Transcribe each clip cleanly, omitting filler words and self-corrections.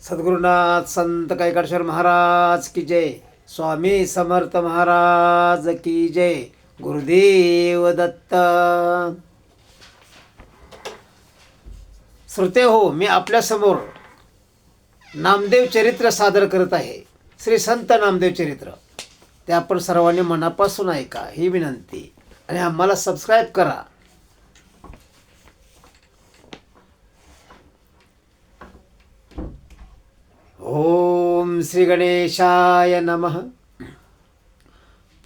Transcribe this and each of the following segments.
सद्गुरुनाथ संत कैकाडेश्वर महाराज की जय. स्वामी समर्थ महाराज की जय. गुरुदेव दत्त. श्रोते हो, मी आपल्यासमोर नामदेव चरित्र सादर करत आहे. श्री संत नामदेव चरित्र. ते आपण सर्वांनी मनापासून ऐका ही विनंती, आणि आम्हाला सबस्क्राईब करा. ओम श्री गणेशाय नमः.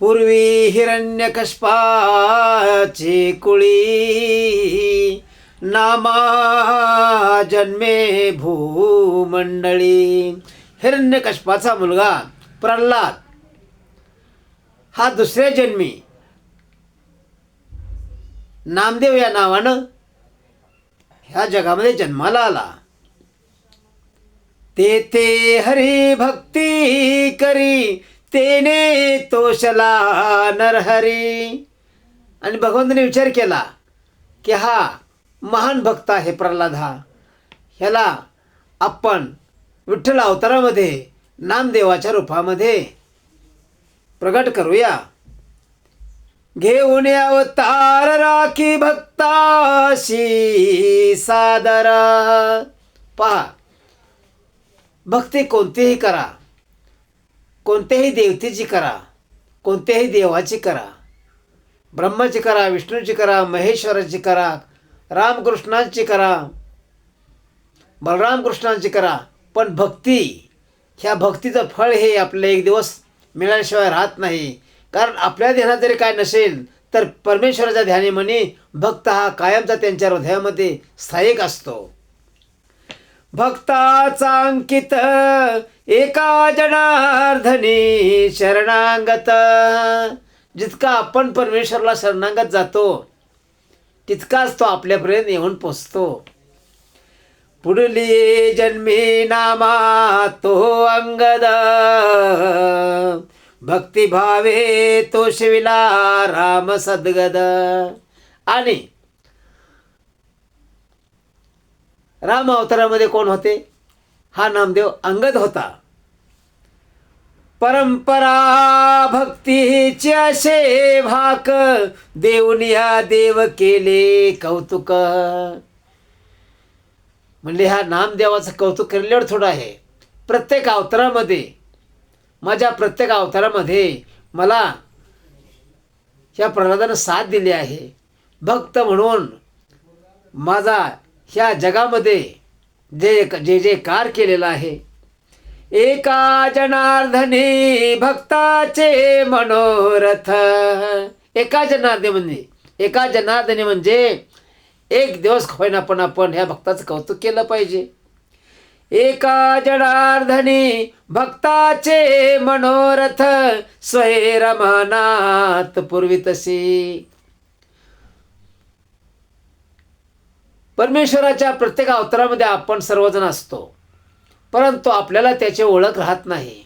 पूर्वी हिरण्यकश्यपाची कुळी, नामा जन्मे भूमंडळी. हिरण्यकश्यपाचा मुलगा प्रल्हाद हा दुसऱ्या जन्मी नामदेव या नावानं ह्या जगामध्ये जन्माला आला. तेथे हरी भक्ती करी, तेने तोषला नरहरी. आणि भगवंताने विचार केला की हा महान भक्त आहे प्रल्हाद. ह्याला आपण विठ्ठल अवतारामध्ये नामदेवाच्या रूपामध्ये प्रगट करूया. घेऊन अवतार राखी भक्ताशी सादर. पहा, भक्ती कोणतीही करा, कोणत्याही देवतेची करा, कोणत्याही देवाची करा, ब्रह्माची करा, विष्णूची करा, महेश्वराची करा, रामकृष्णांची करा, बलराम कृष्णांची करा, पण भक्ती, ह्या भक्तीचं फळ हे आपल्याला एक दिवस मिळाल्याशिवाय राहत नाही. कारण आपल्या ध्यानात जरी काय नसेल तर परमेश्वराच्या ध्यानाने भक्त हा कायमचा त्यांच्या हृदयामध्ये स्थायिक असतो. भक्ताचा अंकित एका जनार्दनी शरणागत. जितका आपण परमेश्वराला शरणागत जातो तितकाच तो आपल्यापर्यंत येऊन पोचतो. पुढली जन्मी नामा तो अंगद, भक्तिभावे तो शिविला राम सद्गद. आणि राम अवतारामध्ये कोण होते? हा नामदेव अंगद होता. परंपरा भक्तीची असे भाक, देऊनिया देव केले कौतुक. म्हणजे ह्या नामदेवाचं कौतुक केल्यावर थोडं आहे. प्रत्येक अवतारामध्ये, माझ्या प्रत्येक अवतारामध्ये मला ह्या प्रल्हादानं साथ दिली आहे. भक्त म्हणून माझा ह्या जगामध्ये जे जे कार केलेला आहे. एका जनार्दनी भक्ताचे मनोरथ. एका जनार्दनी म्हणजे एक दिवस होईना पण आपण ह्या भक्ताचं कौतुक केलं पाहिजे. एका जनार्दनी भक्ताचे मनोरथ, स्वैरमानात पूर्वी तशी. परमेश्वराच्या प्रत्येक अवतारामध्ये आपण सर्वजण असतो, परंतु आपल्याला त्याची ओळख राहत नाही,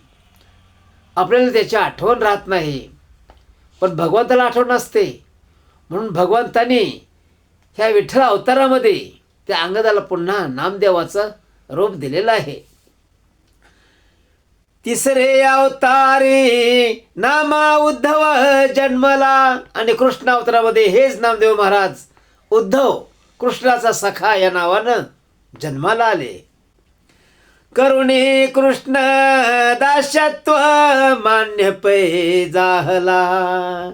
आपल्याला त्याची आठवण राहत नाही. पण भगवंताला आठवण असते. म्हणून भगवंतानी ह्या विठ्ठल अवतारामध्ये त्या अंगदाला पुन्हा नामदेवाचं रूप दिलेलं आहे. तिसरे अवतारी नामा उद्धव जन्मला. आणि कृष्ण अवतारामध्ये हेच नामदेव महाराज उद्धव, कृष्णाचा सखा या नावानं जन्माला आले. करुणे कृष्ण दास्यत्व मान्य पै जाहला.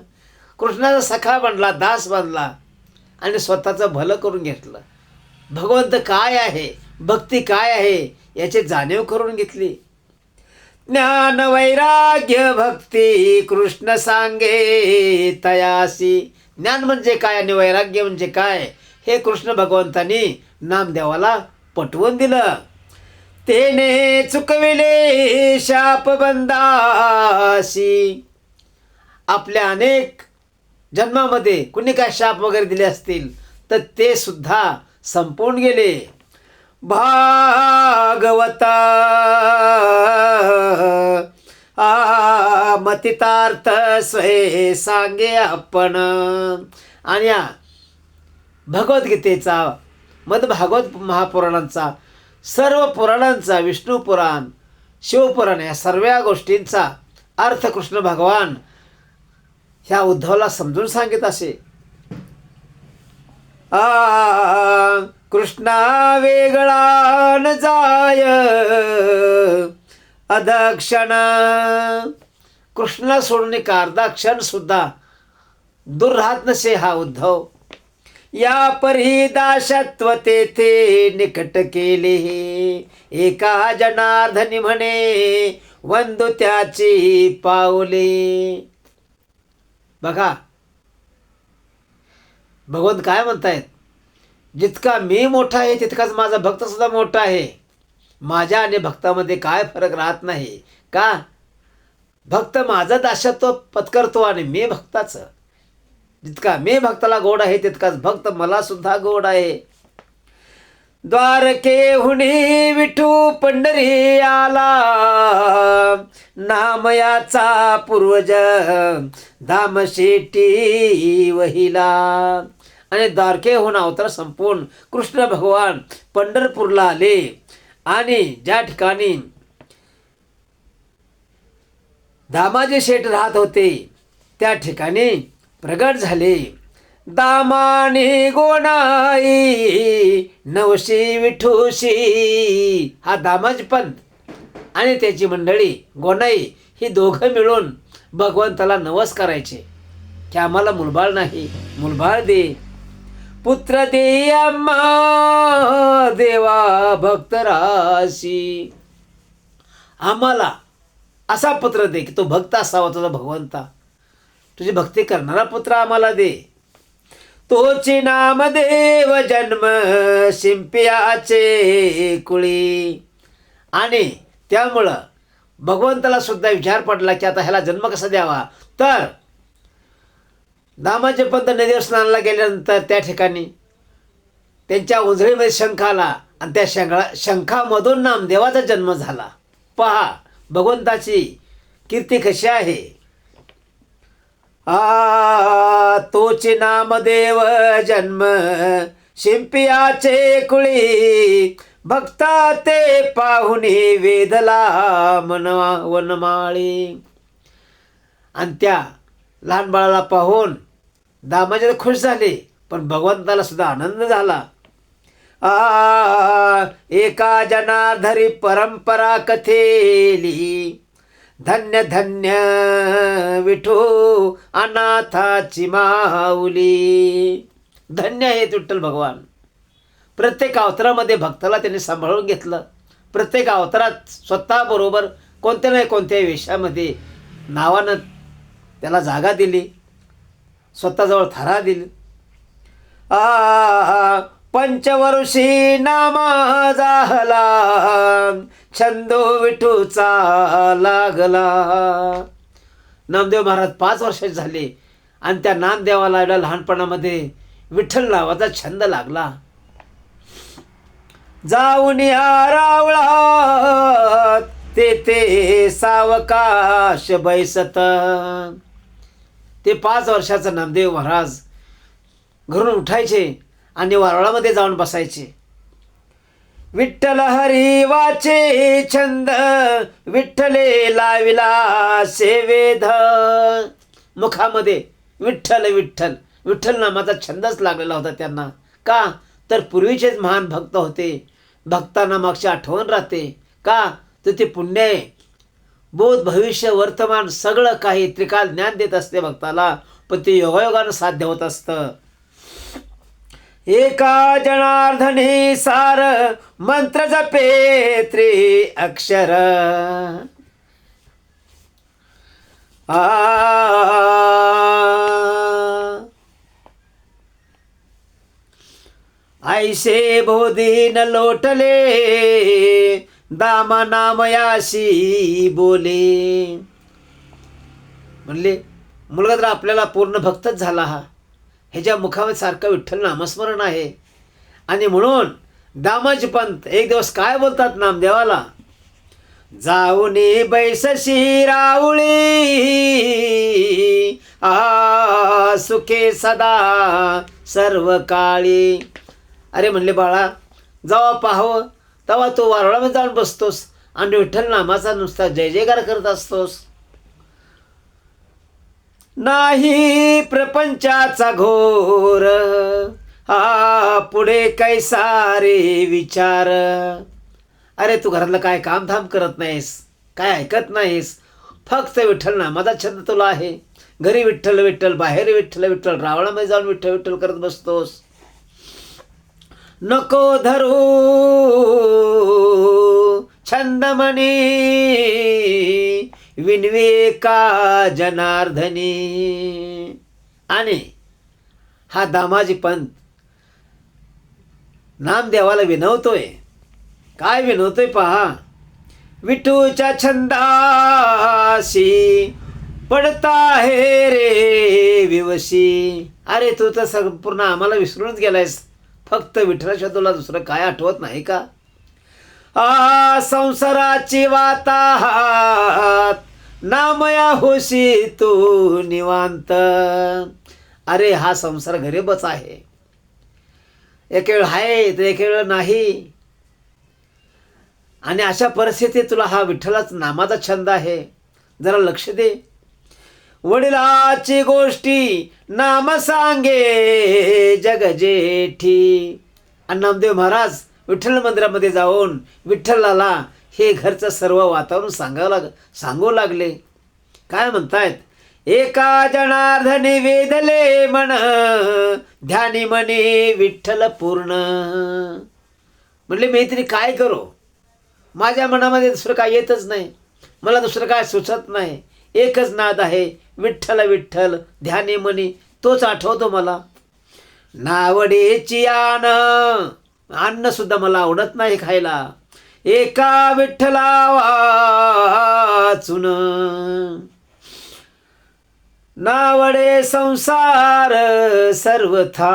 कृष्णाचा सखा बनला, दास बनला आणि स्वतःचं भलं करून घेतलं. भगवंत काय आहे, भक्ती काय आहे याची जाणीव करून घेतली. ज्ञान वैराग्य भक्ती कृष्ण सांगे तयासी. ज्ञान म्हणजे काय आणि वैराग्य म्हणजे काय हे कृष्ण भगवंतानी नामदेवाला पटवून दिलं. तेने चुकविले शाप बंदासी. आपल्या अनेक जन्मामध्ये कुणी काय शाप वगैरे दिले असतील तर ते सुद्धा संपवून गेले. भागवता मतितार्थ स्वय सांगे आपण. आणि भगवद्गीतेचा, मद भागवत महापुराणांचा सर्व पुराणांचा, विष्णू पुराण, शिवपुराण या सर्व गोष्टींचा अर्थ कृष्ण भगवान ह्या उद्धवला समजून सांगित असे. कृष्णा वेगळा न जाय अदक्षण. कृष्णाला सोडून एक अर्धा क्षण सुद्धा दूर राहत नसे हा उद्धव. या परी दासत्व तेथे निकट केले, एका जनार्दनी म्हणे वंदू त्याची पावले. बघा भगवंत काय म्हणतायत, जितका मी मोठा आहे तितकाच माझा भक्त सुद्धा मोठा आहे. माझ्या आणि भक्तामध्ये काय फरक राहत नाही. का? भक्त माझं दासत्व पत्करतो आणि मी भक्ताचं. जितका मी भक्ताला गोड आहे तितकाच भक्त मला सुद्धा गोड आहे. द्वारकेहुनी विठू पंढरी आला, नाम याचा पूर्वज धाम शेटी वहिला. आणि द्वारकेहून अवतार संपून कृष्ण भगवान पंढरपूरला आले आणि ज्या ठिकाणी दामाजी शेठ राहत होते त्या ठिकाणी प्रगट झाले. दामानी गोणाई नवशी विठूशी. हा दामाजी पंत आणि त्याची मंडळी गोणाई ही दोघं मिळून भगवंताला नवस करायचे की आम्हाला मुलबाळ नाही, मुलबाळ दे, पुत्र दे आम्हा देवा भक्तराशी. आम्हाला असा पुत्र दे की तो भक्त असावा तुझा भगवंता, तुझी भक्ती करणारा पुत्र आम्हाला दे. तोची नामदेव जन्म शिंप्याचे कुळी. आणि त्यामुळं भगवंताला सुद्धा विचार पडला की आता ह्याला जन्म कसा द्यावा. तर दामाचे पंत नदीवर स्नानाला गेल्यानंतर त्या ठिकाणी त्यांच्या उंजळीमध्ये शंख आला आणि त्या शंखामधून नामदेवाचा जन्म झाला. पहा भगवंताची कीर्ती कशी आहे. तोचे नामदेव जन्म शिंपियाचे कुळी, भक्ता ते पाहुणे वेदला मनवा वनमाळी. आणि त्या लहान बाळाला पाहून दामाजी खुश झाले, पण भगवंताला सुद्धा आनंद झाला. एका जनार्दनी परंपरा कथेली, धन्य धन्य विठू अनाथाची माऊली. धन्य आहे विठ्ठल भगवान. प्रत्येक अवतारामध्ये भक्ताला त्यांनी सांभाळून घेतलं. प्रत्येक अवतारात स्वतःबरोबर कोणत्या नाही कोणत्याही वेशामध्ये नावानं त्याला जागा दिली, स्वतःजवळ थारा दिली. पंचवर्षी नामा जाहला, छंदो विठूचा लागला. नामदेव महाराज 5 वर्षाचे झाले आणि त्या नामदेवाला एवढ्या लहानपणामध्ये विठ्ठल नावाचा छंद लागला. जाऊन या रावळात तेथे सावकाश बैसत. ते 5 वर्षाचा नामदेव महाराज घरून उठायचे आणि वारुळामध्ये जाऊन बसायचे. विठ्ठल हरी वाचे छंद, विठ्ठले लाविला सेवेध. मुखामध्ये विठ्ठल विठ्ठल विठ्ठल नामाचा छंदच लागलेला होता त्यांना. का? तर पूर्वीचेच महान भक्त होते. भक्तांना मागची आठवण राहते. का? तर ते पुण्य आहे. बोध भविष्य वर्तमान सगळं काही त्रिकाल ज्ञान देत असते भक्ताला, पण ते योगायोगानं साध्य होत असतं. एका जनार्दनी सार मंत्र जपे त्रि अक्षर. ऐसे बोधी न लोटले, दामा नामयाशी बोले. म्हणले मुलगा तर आपल्याला पूर्ण भक्तच झाला, हा ह्याच्या मुखामध्ये सारखं विठ्ठल नामस्मरण आहे. आणि म्हणून दामाजी पंत एक दिवस काय बोलतात नामदेवाला, जाऊनी बैसशी राऊळी, सुखे सदा सर्व काळी. अरे म्हणले बाळा, जावा पाहावं तेव्हा तू वारुळामध्ये जाऊन बसतोस आणि विठ्ठल नामाचा नुसता जय जयकार करत असतोस. नाही प्रपंचाचा घोर हा पुढे कैसा रे विचार. अरे तू घरातलं काय कामधाम करत नाहीस, काय ऐकत नाहीस, फक्त विठ्ठल नामाचा छंद तुला आहे. घरी विठ्ठल विठ्ठल, बाहेर विठ्ठल विठ्ठल, रावणामध्ये जाऊन विठ्ठल विठ्ठल करत बसतोस. नको धरू छंदमणी विनविका जनार्दनी. आणि हा दामाजी पंत नामदेवाला विनवतोय. काय विनवतोय पहा. विठूच्या छंदाशी पडता हे रे विवशी. अरे तू तर संपूर्ण आम्हाला विसरूनच गेलायस. फक्त विठ्ठलाशिवाय तुला दुसरं काय आठवत नाही का. संसाराची वाताहात नामया होशी तू निवांत. अरे हा संसार गरीबच आहे. एक वेळ आहे तर एक वेळ नाही. आणि अशा परिस्थितीत तुला हा विठ्ठलाच नामाचा छंद आहे. जरा लक्ष दे. वडिलाची गोष्टी नाम सांगे जग जेठी. आणि नामदेव महाराज विठ्ठल मंदिरामध्ये जाऊन विठ्ठलाला हे घरचं सर्व वातावरण सांगू लागले. काय म्हणतायत. एका जनार्दनी वेदले मन ध्यानी मनी विठ्ठल पूर्ण. म्हणले मी तरी काय करू. माझ्या मनामध्ये दुसरं काय येतच नाही. मला दुसरं काय सुचत नाही. एकच नाद आहे विठ्ठल विठ्ठल ध्यानी मनी. तोच आठवतो मला. नावडीची अन्न सुद्धा मला आवडत नाही खायला. एका विठ्ठला वाचून नावडे संसार सर्वथा.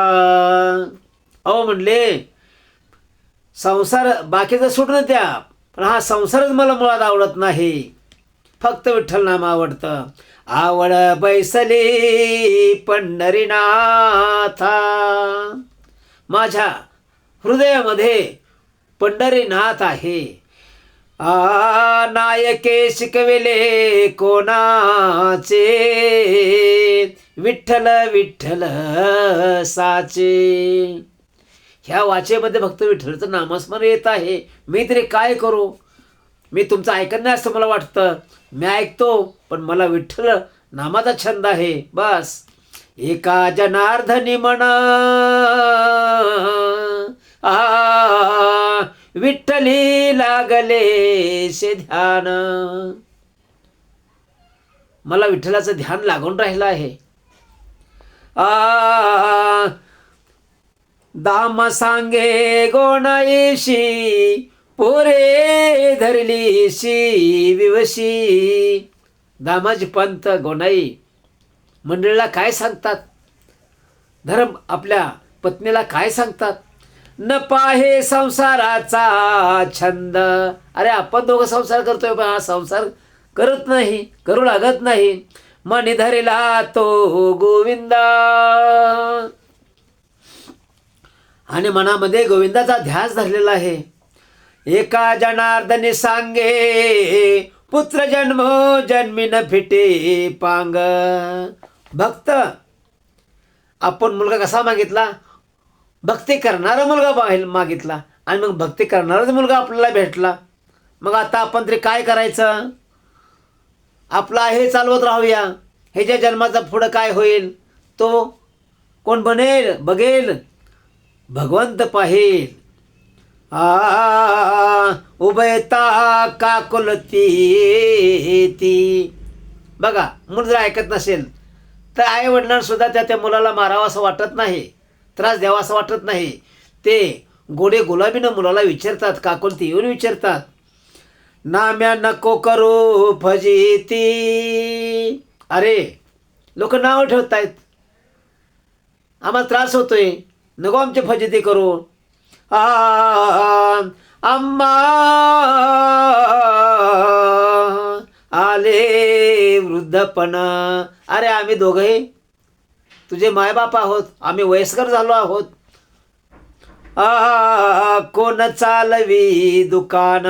अहो म्हणले संसार बाकीचं सोडून द्या, पण हा संसारच मला मुळात आवडत नाही. फक्त विठ्ठल नाम आवडतं. आवड बैसली पंढरीनाथा. माझ्या हृदयामध्ये पंढरीनाथ आहे. नायके शिकविले कोणाचे विठ्ठल विठ्ठल साचे. ह्या वाचेमध्ये फक्त विठ्ठलचं नामस्मरण येत आहे. मी तरी काय करू. मी तुमचं ऐकत नाही असं मला वाटतं. मी ऐकतो पण मला विठ्ठल नामाचा छंद आहे बस. एका जनार्दनी म्हणा विठ्ठली लागले शे ध्यान. मला विठ्ठलाचं ध्यान लागून राहिलं आहे. दाम सांगे गोणाईशी पोरे धरलीशी विवशी. दामाजी पंत गोनाई मंडळीला काय सांगतात. धर्म आपल्या पत्नीला काय सांगतात. न पाहे संसाराचा छंद. अरे आपण दोघं संसार करतोय पण हा संसार करत नाही, करू लागत नाही. मनी धरिला तो गोविंदा. आणि मनामध्ये गोविंदाचा ध्यास धरलेला आहे. एका जनार्दनी सांगे पुत्र जन्म जन्मी न फिटे पांग. भक्त आपण मुलगा कसा मागितला. भक्ती करणारा मुलगा मागितला आणि मग भक्ती करणाराच मुलगा आपल्याला भेटला. मग आता आपण तरी काय करायचं. आपला हे चालवत राहूया. ह्याच्या जन्माचा पुढं काय होईल तो कोण बनेल बघेल. भगवंत पाहेल. उभयता काकुलती ती. बघा मूल जर ऐकत नसेल तर आई वडिलांना सुद्धा त्या मुलाला मारावं असं वाटत नाही, त्रास द्यावा असं वाटत नाही. ते गोडे गुलाबीनं मुलाला विचारतात, काकुलती येऊन विचारतात. नाम्या नको करू फजिती. अरे लोक नाव ठेवतायत, आम्हाला त्रास होतोय, नको आमची फजिती करू. आम्हा आले वृद्धपण. अरे आम्ही दोघंही तुझे मायबाप आहोत, आम्ही वयस्कर झालो आहोत. कोण चालवी दुकान.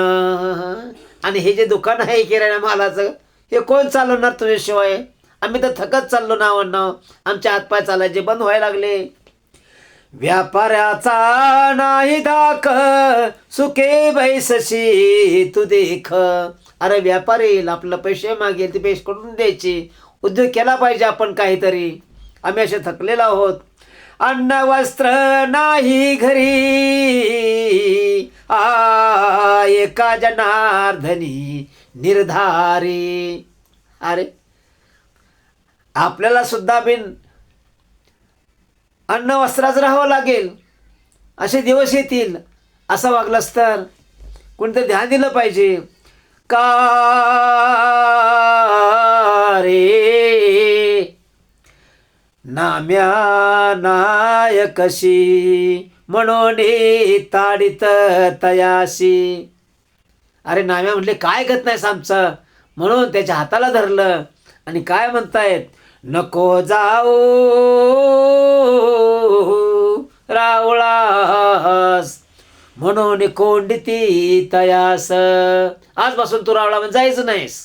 आणि हे जे दुकान आहे किराणा मालाचं, हे कोण चालवणार तुझ्याशिवाय? आम्ही तर थकत चाललो नावांना, आमचे हातपाय चालायचे बंद व्हायला लागले. व्यापाऱ्याचा नाही धाक, सुखे बैसशी तू देख. अरे व्यापारी येईल, आपलं पैसे मागेल, ते पैसे कडून द्यायचे. उद्योग केला पाहिजे आपण काहीतरी. आम्ही असे थकलेलो आहोत. अन्न वस्त्र नाही घरी, एका जनार्दनी निर्धारी. अरे आपल्याला सुद्धा बिन अन्न वस्त्राचं राहावं लागेल, असे दिवस येतील. असं वागलंच तर कोणतं ध्यान दिलं पाहिजे का रे. नाम्या नायकशी म्हणून ताडित तयाशी. अरे नाम्या म्हटले काय ऐकत नाहीस आमचं, म्हणून त्याच्या हाताला धरलं. आणि काय म्हणतायत, नको जाऊ रावळास म्हणून कोंडिती तयास. आजपासून तू रावळा जायचं नाहीस,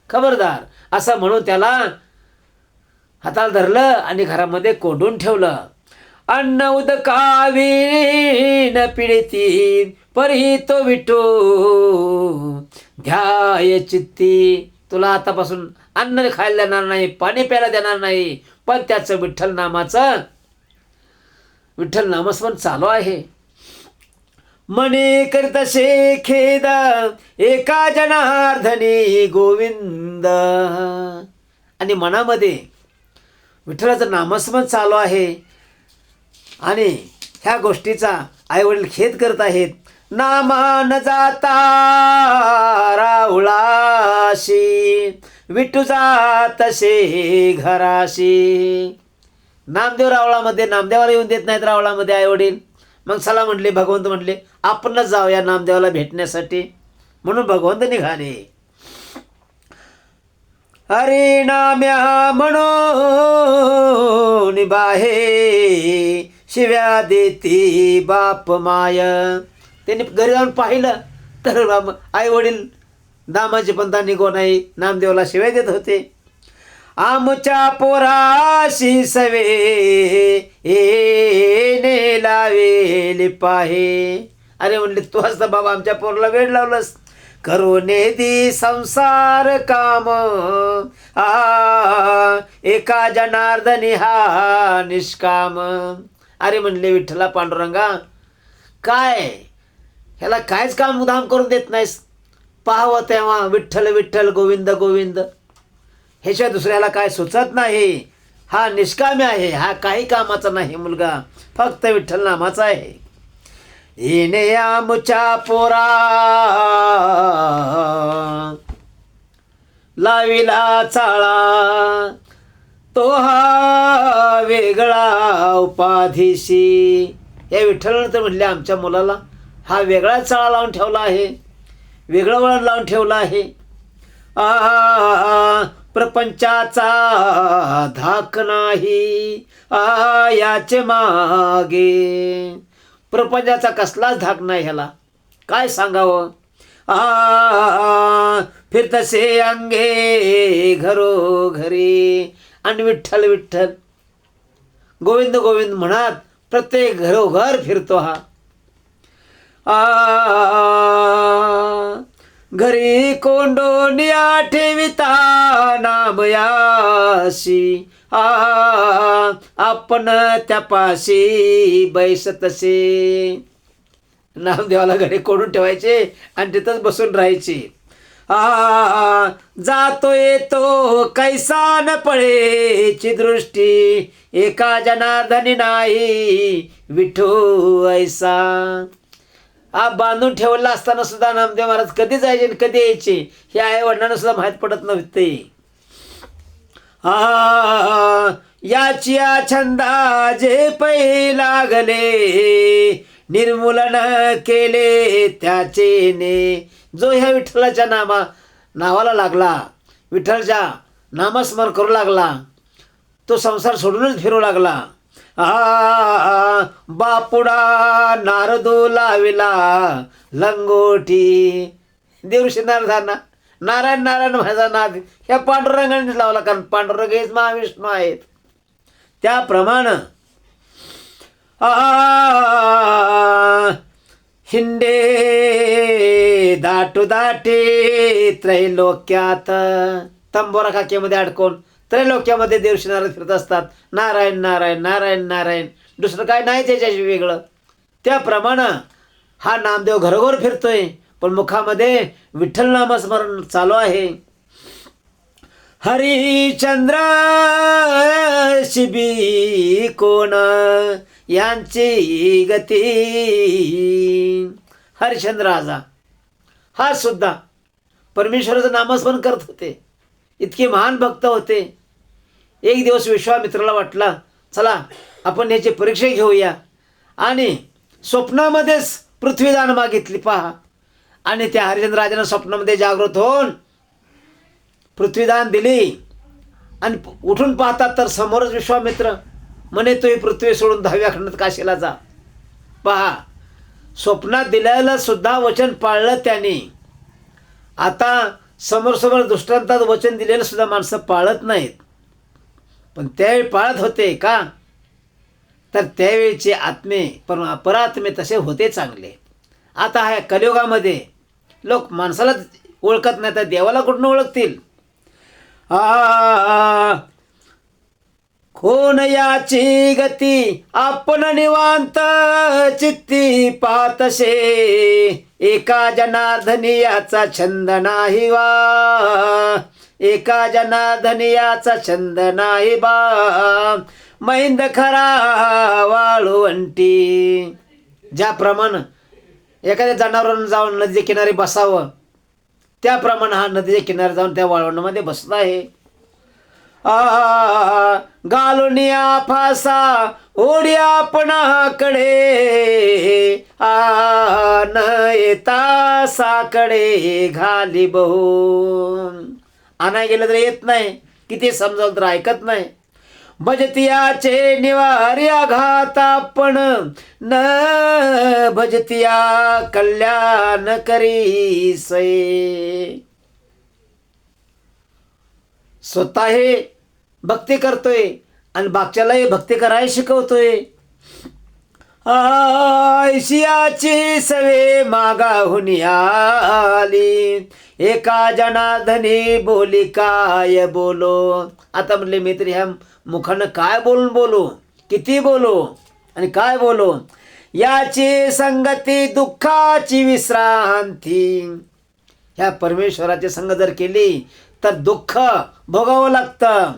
खबरदार, असं म्हणून त्याला हाताला धरलं आणि घरामध्ये कोंडून ठेवलं. अन्न उदकावीन पिढीती परी तो विठू ध्याय चित्ती. तुला आतापासून अन्न खायला देणार नाही, पाणी प्यायला देणार नाही, पण त्याचं विठ्ठल नामस्मरण चालू आहे. मने करीतसे खेद एका जनार्दनी गोविंद. आणि मनामध्ये विठ्ठलाचं नामस्मरण चालू आहे आणि ह्या गोष्टीचा आईवडील खेद करत आहेत. नामा न जाता राहुळाशी विठू जातसे घराशी. नामदेव रावळामध्ये, नामदेवाला येऊन देत नाहीत रावळामध्ये आईवडील. मग चला म्हटले, भगवंत म्हटले आपणच जाऊया नामदेवाला भेटण्यासाठी. म्हणून भगवंत निघाले. हरी नाम्या म्हणून बाहे शिव्या देती बाप माय. त्यांनी घरी जाऊन पाहिलं तर आई वडील दामाचे पंथा निघो नाही, नामदेवाला शिव्या देत होते. आमच्या पोराशी सवे ने लावेली पाहे. अरे म्हणले तू असता बाबा आमच्या पोराला वेळ लावलंस. करोने दी संसार काम एका जनार्दनी हा निष्काम. अरे म्हणले विठ्ठला पांडुरंगा, काय ह्याला कायच काम मुदाम करून देत नाहीस. पाहावं तेव्हा विठ्ठल विठ्ठल गोविंद गोविंद, ह्याशिवाय दुसऱ्याला काय सुचत नाही. हा निष्काम्य आहे, हा काही कामाचा नाही मुलगा, फक्त विठ्ठल नामाचा आहे. येणे आमच्या पोरा लाविला चाळा तो हा वेगळा उपाधीशी. या विठ्ठलानं तर म्हणले आमच्या मुलाला हा वेगळा चाळा लावून ठेवला आहे, वेगळं वळण लावून ठेवलं आहे. प्रपंचाचा धाक नाही याचे मागे. प्रपंचाचा कसलाच धाक नाही ह्याला, काय सांगावं. फिरतसे अंगे घरोघरी. आणि विठ्ठल विठ्ठल गोविंद गोविंद म्हणत प्रत्येक घरोघर फिरतो हा. घरी कोंडोनिया ठेविता नामयाशी. आपण त्यापाशी बैसतसे. नामदेवाला घरी कोंडून ठेवायचे आणि तिथंच बसून राहायचे. जातो येतो कैसा न पळेची दृष्टी एका जनार्दनी नाही विठू ऐसा. बांधून ठेवला असताना सुद्धा नामदेव महाराज कधी जायचे आणि कधी यायचे हे आई वडिलांना सुद्धा माहीत पडत नव्हते. याची छंदा जे पै लागले निर्मूलन केले त्याचे ने. जो ह्या विठ्ठलाच्या नावाला लागला, विठ्ठलच्या नामस्मरण करू लागला, तो संसार सोडूनच फिरू लागला. बापुडा नारदो लाविला लंगोटी. देवऋषी नारदांना नारायण नारायण माझा नाद ह्या पांडुरंगानेच लावला, कारण पांडुरंग हेच महाविष्णू आहेत. त्याप्रमाणे हिंडे दाटू दाटे त्रैलोक्यात. तंबोरा खाक्यामध्ये अडकून त्रैलोक्यामध्ये देवऋषी नारद फिरत असतात. नारायण नारायण नारायण नारायण, दुसरं काय नाही त्याच्याशी वेगळं. त्याप्रमाणे हा नामदेव घरोघर फिरतोय, पण मुखामध्ये विठ्ठल नामस्मरण चालू आहे. हरिश्चंद्र शिबी कोण यांची गती. हरिश्चंद्र राजा हा सुद्धा परमेश्वराचं नामस्मरण करत होते, इतके महान भक्त होते. एक दिवस विश्वामित्राला वाटला चला आपण याची परीक्षा घेऊया, आणि स्वप्नामध्येच पृथ्वीदान मागितली पहा. आणि त्या हरिश्चंद्र राजानं स्वप्नामध्ये जागृत होऊन पृथ्वीदान दिली. आणि उठून पाहतात तर समोरच विश्वामित्र म्हणे तू ही पृथ्वी सोडून 10व्या खंडात काशीला जा. पहा, स्वप्नात दिलेलं सुद्धा वचन पाळलं त्याने. आता समोर दृष्टांतात वचन दिलेलं सुद्धा माणसं पाळत नाहीत, पण त्यावेळी पाळत होते का, तर त्यावेळीचे आत्मे परात्मे तसे होते चांगले. आता ह्या कलियुगामध्ये लोक माणसाला ओळखत नाही तर देवाला कुठून ओळखतील. कोण याची गती आपण निवांत चित्ती पातसे. एका जनार्दनी याचा छंद नाही वा, एका जनार्दनी याचा छंद नाही बा. मैंद खरा वाळवंटी. ज्याप्रमाणे एखाद्या जनावरांना जाऊन नदीच्या किनारी बसावं, त्याप्रमाणे हा नदीच्या किनारी जाऊन त्या वाळवंटामध्ये बसला आहे. गालुनिया फासा ओढी आपणाकडे, न येता साकडे घाली बहु. आणाय गेलं तर येत नाही, किती समजावलं तर ऐकत नाही. भजतियाचे निवार्या घात आपण, न भजतिया कल्याण करी सये. स्वतः हे भक्ती करतोय आणि बागच्यालाही भक्ती करायला शिकवतोय. ऐशियाची सवे मागाहून आली, एका जनार्दनी बोली काय बोलो. आता म्हणले मी तरी ह्या मुखानं काय बोलू, किती बोलू आणि काय बोलू. याची संगती दुःखाची विश्रांती. ह्या परमेश्वराची संग जर केली तर दुःख भोगावं लागतं.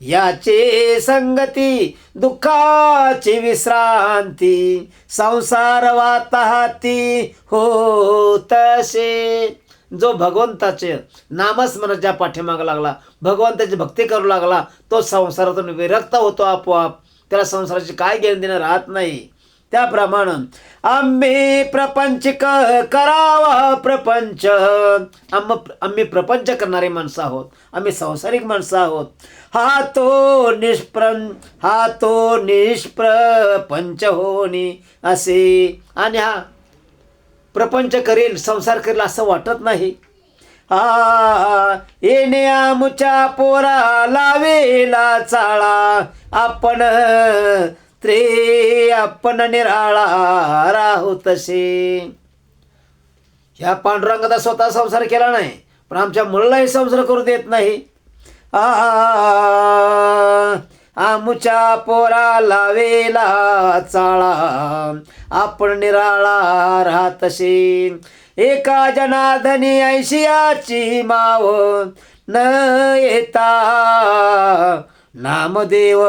याची संगती दुःखाची विश्रांती, संसार वाताहाती हो तसे. जो भगवंताचे नामस्मरणाच्या पाठीमागं लागला, भगवंताची भक्ती करू लागला, तो संसारातून विरक्त होतो आपोआप. त्याला संसाराची काय घेणं देणं राहत नाही. त्याप्रमाणे आम्ही प्रपंच करावा प्रपंच. आम्ही प्रपंच करणारी माणसं आहोत, आम्ही संसारिक माणसं आहोत. हा तो निष्प्रपंच होणी असे. आणि हा प्रपंच करेल, संसार करेल असं वाटत नाही. येणे आमुच्या पोरा लावेला चाळा, आपण आपण निराळा राहू तसे. ह्या पांडुरंगाचा स्वतः संसार केला नाही, पण आमच्या मुलालाही संसार करू देत नाही. आमुच्या पोरा लावेला चाळा, आपण निराळा राहतसे. एका जनार्दनी ऐशियाची माव, न येता नामदेव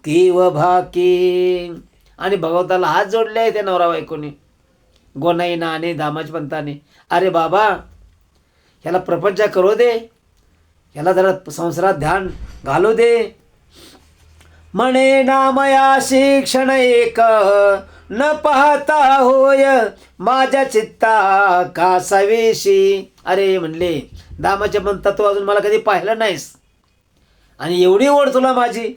किव भाकी. आणि भगवंताला हात जोडले आहे त्या नवरा बायकोनी, गोनाईनं आणि दामाज पंताने. अरे बाबा, ह्याला प्रपंच करू दे, ह्याला जरा संसारात ध्यान घालू दे. म्हणे नामया शिक्षण एक, न पाहता होय माझ्या चित्ता कासाविषयी. अरे म्हणले दामाच्या म्हणता तू अजून मला कधी पाहिलं नाहीस, आणि एवढी ओढ तुला माझी.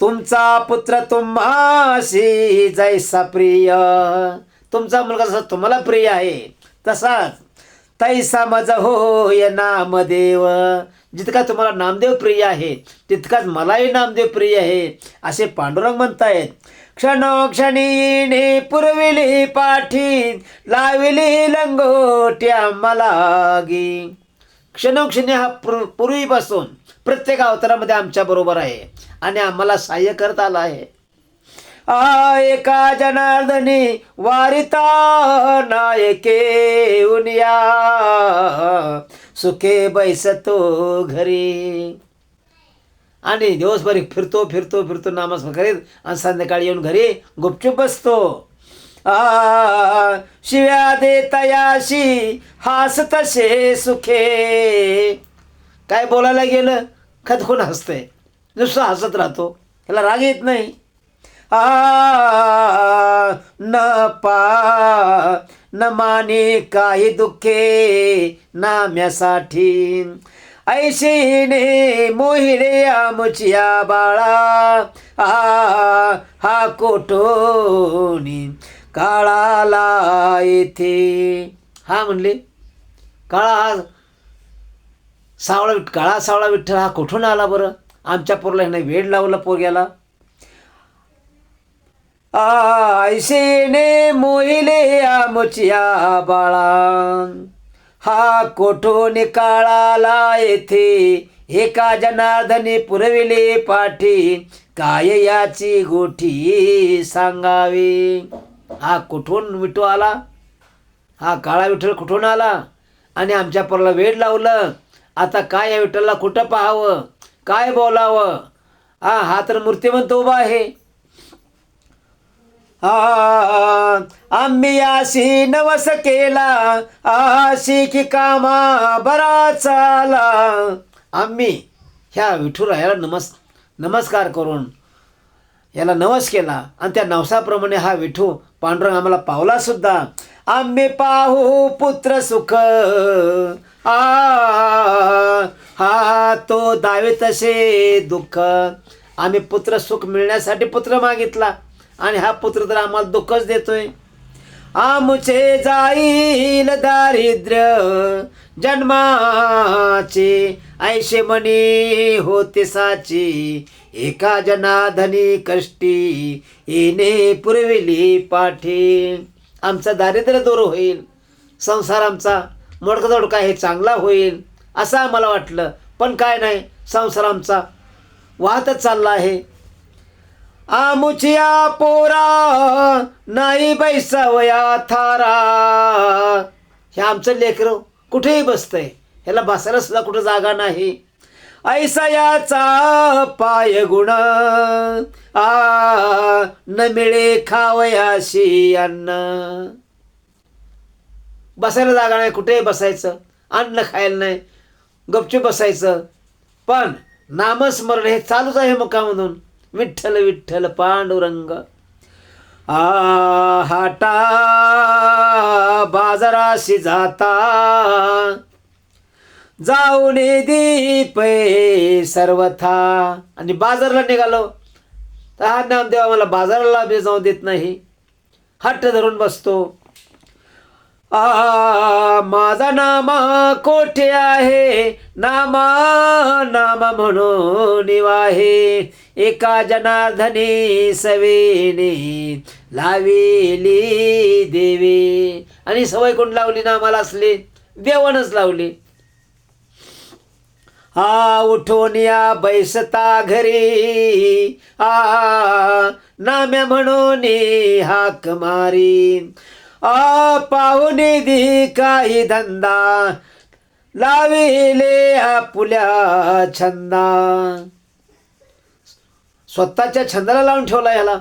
तुमचा पुत्र तुम्हासी जैसा प्रिय, तुमचा मुलगा जसा तुम्हाला प्रिय आहे तसाच तैसा मज होय नामदेव, जितका तुम्हाला नामदेव प्रिय आहे तितकाच मलाही नामदेव प्रिय आहे असे पांडुरंग म्हणतायत. क्षणोक्षणी पुरविली पाठी, लाविली लंगोट्या मलागी. क्षणोक्षणी हा पूर्वीपासून प्रत्येक अवतारामध्ये आमच्या बरोबर आहे आणि आम्हाला सहाय्य करत आला आहे. एका जनार्दनी वारिता नायके उनिया, सुखे बैसतो घरी. आणि दिवसभर फिरतो फिरतो फिरतो नामस्मरण करीत आणि संध्याकाळी येऊन घरी गुपचूप बसतो. शिव्या देतयाशी हास तसे सुखे. काय बोलायला गेलं खदखून हसतंय, नुसतं हसत राहतो, त्याला राग येत नाही. न माने काही दुःखे नाम्यासाठी, ऐशीने मोहिले आमचिया बाळा. हा कोठोनी काळाला येथे. हा म्हणले काळा सावळा विठ्ठल हा कुठून आला बरं? आमच्या पोरला ह्याने वेड लावला पोरग्याला. ऐशेने मोहिले आमचिया बाळा, हा कोठून काळाला येथे. एका जनार्दनी पुरविले पाठी, काय याची गोठी सांगावी. हा कुठून विठू आला, हा काळा विठ्ठल कुठून आला आणि आमच्या पोराला वेड लावलं. आता काय या विठ्ठलला कुठं पाहावं, काय बोलावं. हा तर मूर्तिमंत उभा आहे. आम्ही याशी नवस केला, आशी की कामा बरा चाला. आम्ही ह्या विठुरायाला नमस्कार करून याला नवस केला आणि त्या नवसाप्रमाणे हा विठू पांडुरंग आम्हाला पावला सुद्धा. आम्ही पाहू पुत्र सुख, हा तो दावे तसे दुःख. आम्ही पुत्र सुख मिळण्यासाठी पुत्र मागितला आणि हा पुत्र तर आम्हाला दुःखच देतोय. आमचे जाईल दारिद्र्य जन्माचे, ऐशे मनी होते साची. एका जनाधनी कष्टी येणे पुरविली पाठी. आमचं दारिद्र्य दूर होईल, संसार आमचा मोडका हे चांगला होईल असं आम्हाला वाटलं. पण काय नाही, संसार आमचा वाहतच चालला आहे. आमुचिया पोरा नाही बैसावया थारा. हे आमचं लेकरं कुठेही बसतंय, ह्याला बसायला सुद्धा कुठं जागा नाही. ऐसा याचा पाय गुण, न मिळे खावयाशी अन्न. बसायला जागा नाही, कुठेही बसायचं, अन्न खायला नाही, गपचूप बसायचं. पण नामस्मरण हे चालूच आहे मुखामधून. विठ्ठल विठ्ठल पांडुरंग. हाटा बाजाराशी जाता, जाऊन दीपे सर्वथा. आणि बाजारला निघालो तर हा नामदेव आम्हाला बाजाराला बी जाऊ देत नाही, हट्ट धरून बसतो. माझा नामा कोठे आहे, नामा म्हणून वाहे. एका जनार्दनी सवेने लावेली देवे. आणि सवय कोण लावली नामाला असली, देवानच लावली. उठून या बैसता घरी, नाम्या म्हणून हाक मारी. पाहुणे दी काही धंदा, लाविले आपुल्या छंदा. स्वतःच्या छंदाला लावून ठेवला याला.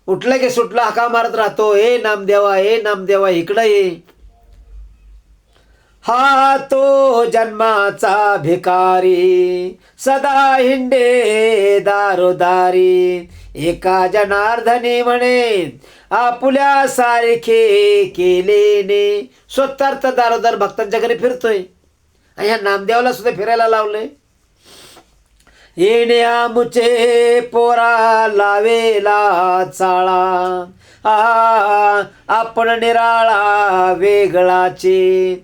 उठलं की सुटला हाका मारत राहतो, ए नामदेवा ए नामदेवा इकडं ये. हा तो जन्माचा भिकारी, सदा हिंडे दारोदारी. एका जनार्दनी म्हणे आपुल्या सारखे केलेने. स्वतःर्थ दारोदार भक्तांच्या घरी फिरतोय आणि ह्या नामदेवाला सुद्धा फिरायला लावलंय. येणे आमुचे पोरा लावेला चाळा, आपण निराळा वेगळाचे.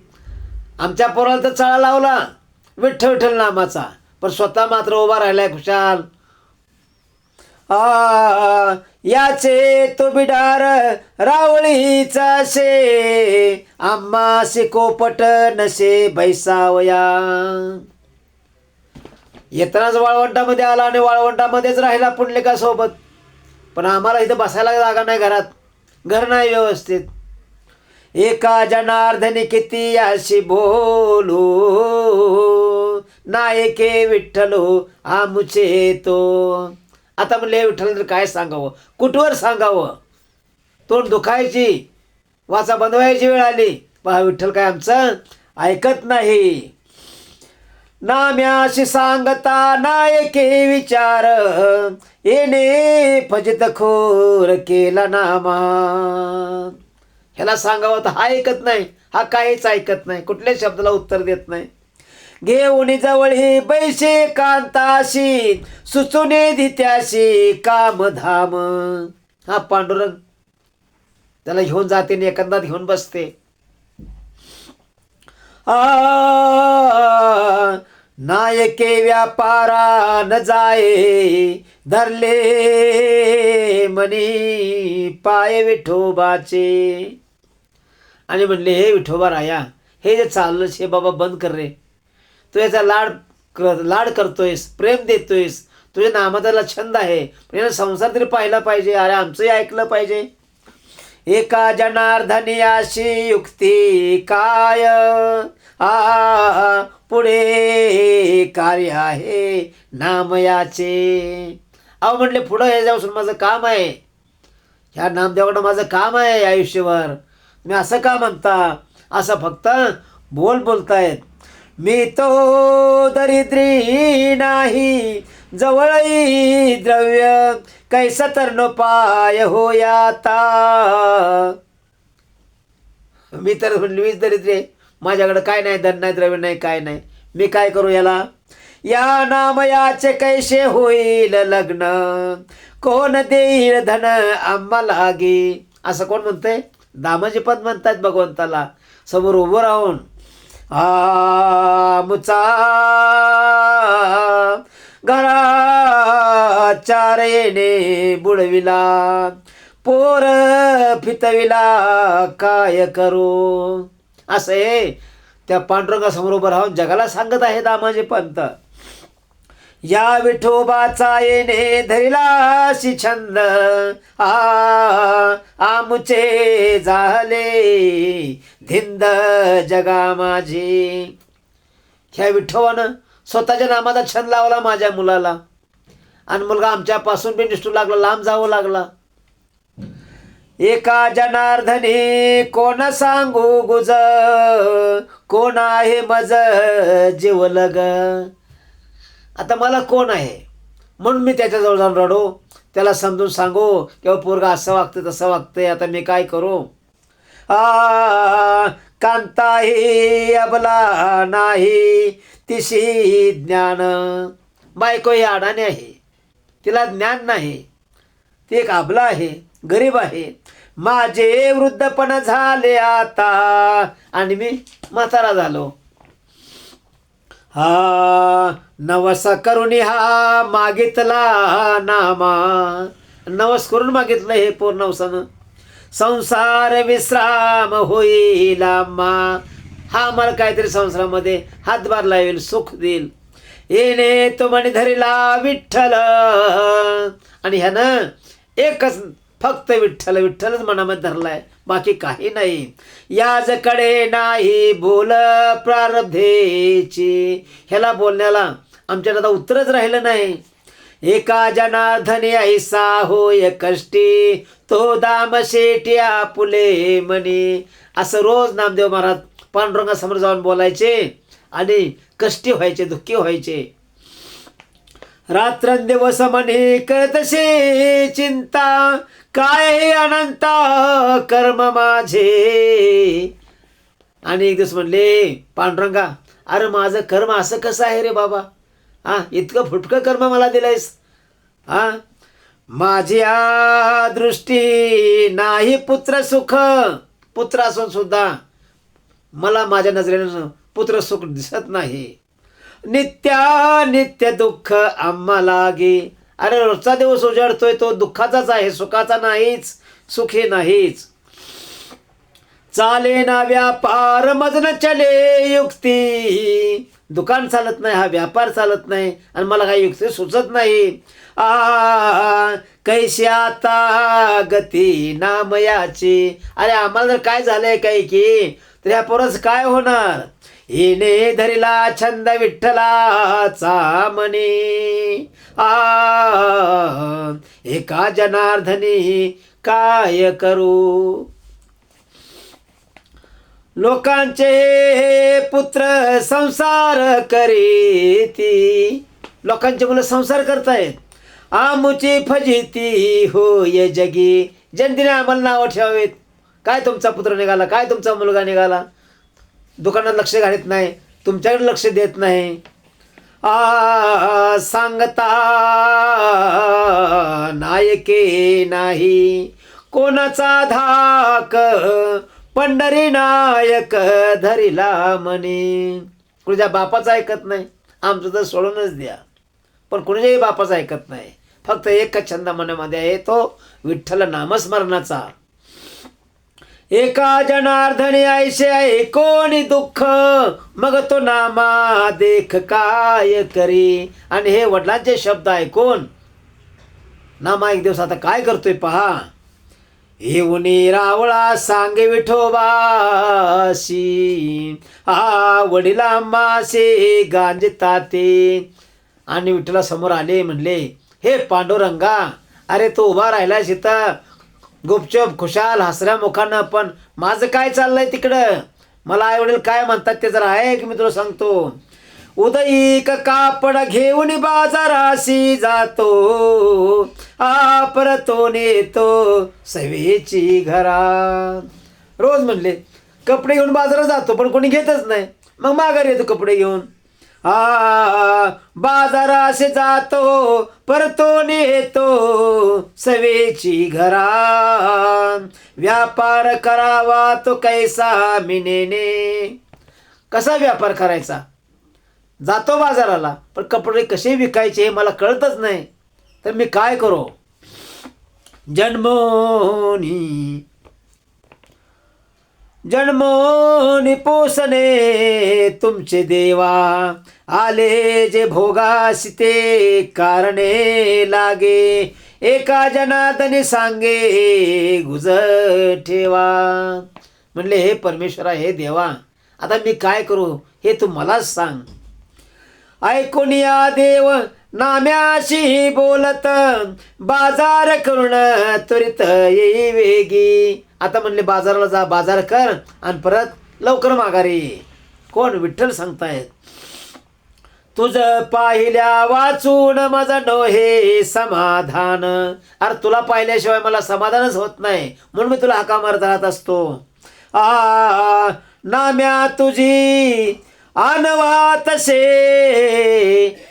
आमच्या पोराला तर चाळा लावला विठ्ठल विठ्ठल नामाचा, पण स्वतः मात्र उभा राहिलाय खुशाल. याचे तो बिडार रावळीचा शे, आम्हा शिकोपट नसे बैसावया. येतानाच वाळवंटामध्ये आला आणि वाळवंटामध्येच राहिला पुंडलिकासोबत. पण आम्हाला इथं बसायला जागा नाही, घरात घर नाही व्यवस्थित. एका जनार्दनी किती अशी बोलू, नायके विठ्ठलो आमुचे तो. आता म्हणले विठ्ठल तर काय सांगावं, कुठवर सांगावं. तोंड दुखायची, वाचा बंदवायची वेळ आली. पहा विठ्ठल काय आमचं ऐकत नाही. नाम्याशी सांगता नायके विचार, येणे फजित खोर केला नामा. ह्याला सांगावं तर हा ऐकत नाही, हा काहीच ऐकत नाही, कुठल्याच शब्दाला उत्तर देत नाही. घेऊन जवळी बैसे कांताशी, सुचुने दित्याशी कामधाम. हा पांडुरंग त्याला घेऊन जाते आणि एखादा घेऊन बसते. नायके व्यापारा न जाये, धरले मनी पाय विठोबाचे. आणि म्हणले हे विठोबा राया, हे जे चाललं हे बाबा बंद कर रे. तू याचा लाड करतोयस, प्रेम देतोयस, तुझ्या नामाचा छंद आहे, पण याला संसार तरी पाहिला पाहिजे. अरे आमचंही ऐकलं पाहिजे. एका जनार्दनी अशी युक्ती काय, पुढे कार्य आहे नामयाचे. अहो म्हटले पुढं हे जाऊन माझं काम आहे, ह्या नामदेवाकडं माझं काम आहे आयुष्यभर. तुम्ही असं का म्हणता, असं फक्त बोलतायत. मी तो दरिद्री नाही, जवळही द्रव्य कैसा तर नो पाय होयाता. मी तर म्हणली मीच दरिद्री, माझ्याकडे काय नाही, धन नाही, द्रव्य नाही, काय नाही, मी काय करू याला. या नामयाचे कैसे होईल लग्न, कोण देईल धन आम्हाला गे. असं कोण म्हणतंय, दामाजी पद म्हणतात भगवंताला समोर उभं राहून. मुचा घरा चार येणे बुडविला, पोर फितविला काय करू. असं आहे त्या पांडुरंगासमोर उभं राहून जगाला सांगत आहे दामाजी पंत. या विठोबाचा येणे धरिलाशी छंद, आमुचे झाले धिंद जगा माझी. ह्या विठोबानं स्वतःच्या नामाचा छंद लावला माझ्या मुलाला, आणि मुलगा आमच्यापासून बी निष्ठू लागला, लांब जावं लागला. एका जनार्दनी कोण सांगू गुज, कोण आहे मज जीवलग. आता मला कोण आहे म्हणून मी त्याच्याजवळ जाऊन रडो, त्याला समजून सांगू किंवा पोरगा असं वागतं तसं वागतंय, आता मी काय करू. कांताही अबला नाही तिशी ज्ञान. बायको ही अडाणी आहे, तिला ज्ञान नाही, ती एक अबला आहे, गरीब आहे. माझे वृद्धपण झाले आता, आणि मी म्हातारा झालो. नवस करून हा मागितला नामा. नवस करून मागितलं हे पोर नवसानं. संसार विश्राम होईल आम्हा, हा मला काहीतरी संसारामध्ये हातभार लावेल, सुख देईल. येणे तो म्हणे धरिला विठ्ठल, आणि ह्यानं एकच फक्त विठ्ठल विठ्ठलच मनामध्ये धरलाय, बाकी काही नाही. याजकडे नाही बोल प्रारब्धेची. ह्याला बोलण्याला आमच्याकडे आता उत्तरच राहिलं नाही. एका जनार्दनी ऐसा होय कष्टी, तो दाम शेटी आपुले म्हणे. असं रोज नामदेव महाराज पांडुरंगासमोर जाऊन बोलायचे आणि कष्टी व्हायचे, दुःखी व्हायचे. रात्रंदिवस म्हणे करतसे चिंता, काय हे अनंता कर्म माझे. आणि एक दिवस म्हणले पांडुरंगा, अरे माझं कर्म असं कसं आहे रे बाबा, इतकं फुटकं कर्म मला दिलंयस. माझ्या दृष्टी नाही पुत्र सुख, पुत्र असून सुद्धा मला माझ्या नजरेनं पुत्र सुख दिसत नाही. नित्य दुःख आम्हा लागे. अरे रोजचा दिवस उजाडतोय तो दुःखाचाच आहे, सुखाचा नाहीच, सुखी नाहीच. चाले ना व्यापार मज न चले युक्ती. दुकान चालत नाही, हा व्यापार चालत नाही, आणि मला काही युक्ती सुचत नाही. कैशी आता गती नामयाची. अरे आम्हाला जर काय झालंय काही की, तर ह्या पोरच काय होणार. येणे धरिला छंद विठ्ठलाचा मनी. एका जनार्दनी काय करू. लोकांचे पुत्र संसार करीती. लोकांचे मुलं संसार करतायत. आमुची फजिती होय जगी. जनतेने आम्हाला नावं ठेवावेत. काय तुमचा पुत्र निघाला, काय तुमचा मुलगा निघाला. दुकानात लक्ष घालत नाही, तुमच्याकडे लक्ष देत नाही. सांगता नायके नाही कोणाचा धाक. पंढरी नायक धरिला म्हणे. कुणाच्या बापाचं ऐकत नाही, आमचं तर सोडूनच द्या. पण कुणाच्याही बापाचं ऐकत नाही. फक्त एक छंद मनामध्ये आहे, तो विठ्ठल नामस्मरणाचा. एका जनार्दनी ऐसे ऐकोनी दुःख, मग तो नामा देख काय करी. आणि हे वडिलांचे शब्द ऐकून नामा एक दिवस आता काय करतोय पहा. येऊनी रावळा सांगे विठोबाशी. वडिला मासे गांजता ते. आणि विठ्ठला समोर आले, म्हणले, हे पांडुरंगा, अरे तो उभा राहिला सीता गुपचूप खुशाल हसऱ्या मुखानं, पण माझं काय चाललंय तिकडं. मला आई वडील काय म्हणतात ते जरा आहे की मी तुला सांगतो. उदयिक कापड घेऊन बाजाराशी जातो. परतो नेतो सवेची घरात. रोज म्हणले कपडे घेऊन बाजारात जातो, पण कोणी घेतच नाही. मग माघारी येतो कपडे घेऊन. बाजाराशी जातो, परतो नेतो सवेची घरा. व्यापार करावा तो कैसा मिनेने. कसा व्यापार करायचा. जातो बाजाराला, पण कपडे कसे विकायचे हे मला कळतच नाही, तर मी काय करू. जन्मोनी पोसणे तुमचे देवा. आले जे भोगासी ते कारणे लागे. एका जनार्दनी सांगे गुज ठेवा. म्हणले हे परमेश्वरा, हे देवा, आता मी काय करू हे तू मलाच सांग. ऐकून या देव नाम्याशी बोलत, बाजार करून त्वरित येई वेगी. आता म्हणले बाजाराला जा, बाजार कर आणि परत लवकर माघारी. कोण? विठ्ठल सांगतायत. तुझ पाहिल्या वाचून माझं नव्हे समाधान. अरे तुला पाहिल्याशिवाय मला समाधानच होत नाही, म्हणून मी तुला हाका मारत राहत असतो. नाम्या तुझी आनवा तसे.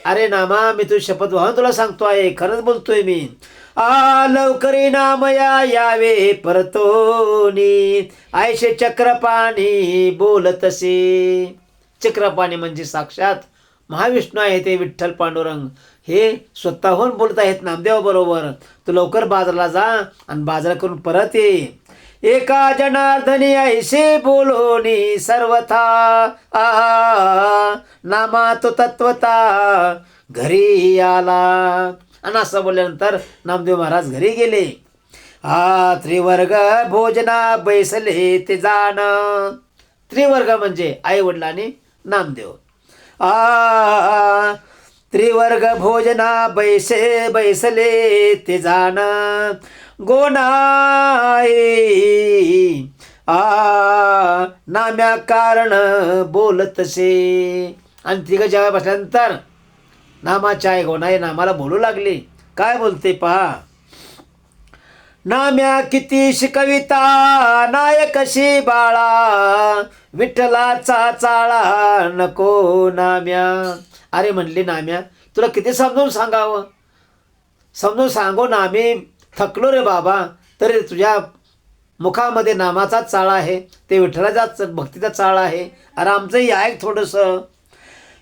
अरे नामा, मी तुझी शपथ वाहून तुला सांगतो आहे, खरंच बोलतोय मी. लवकरी नामया यावे परतोनी. ऐशे चक्रपाणी बोलतसे. चक्रपाणी म्हणजे साक्षात महाविष्णू आहे, ते विठ्ठल पांडुरंग हे स्वतःहून बोलत आहेत नामदेव बरोबर. तू लवकर बाजारला जा आणि बाजार करून परत ये. एका जनार्दनी ऐसे बोलोनी सर्वथा. नामा तो तत्वता घरी आला. आणि असं बोलल्यानंतर नामदेव महाराज घरी गेले. त्रिवर्ग भोजना बैसले ते जाण. त्रिवर्ग म्हणजे आई वडील आणि नामदेव. त्रिवर्ग भोजना बैसले ते जाण. गोनाई नाम्या कारण बोलतसे. आणि तिघं जेव्हा बसल्यानंतर नामाच्या आई गोनाई नामाला बोलू लागली. काय बोलते पहा. नाम्या किती शिकविता नायकशी बाळा. विठ्ठलाचा चाळा नको नाम्या. अरे म्हणले नाम्या, तुला किती समजावून सांगावं? समजून सांगून आम्ही थकलो रे बाबा, तरी तुझ्या मुखामध्ये नामाचा चाळा आहे, ते विठ्ठलाचा भक्तीचा चाळा आहे. अरे आमचंही ऐक थोडंसं.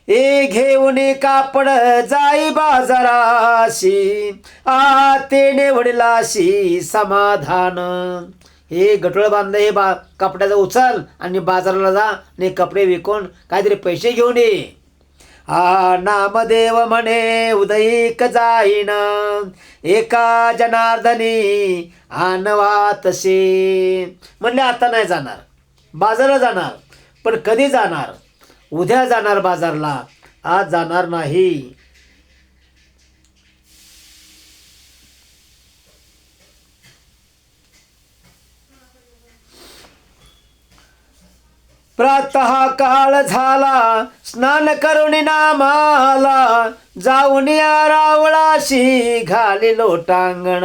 ए घेऊन कापड जाई बाजाराशी, तेने वडिलाशी समाधान. हे गटोळ बांध, हे कपड्याचा उचल आणि बाजाराला जा आणि कपडे विकून काहीतरी पैसे घेऊन ये. नामदेव म्हणे उदयिक जाईन, एका जनार्दनी आणवा तसे. म्हणले आता नाही जाणार, बाजारला जाणार, पण कधी जाणार? उद्या जाणार बाजारला, आज जाणार नाही. प्रातः काळ झाला, स्नान करून नामाला, जाऊन या रावळाशी घाली लोटांगण.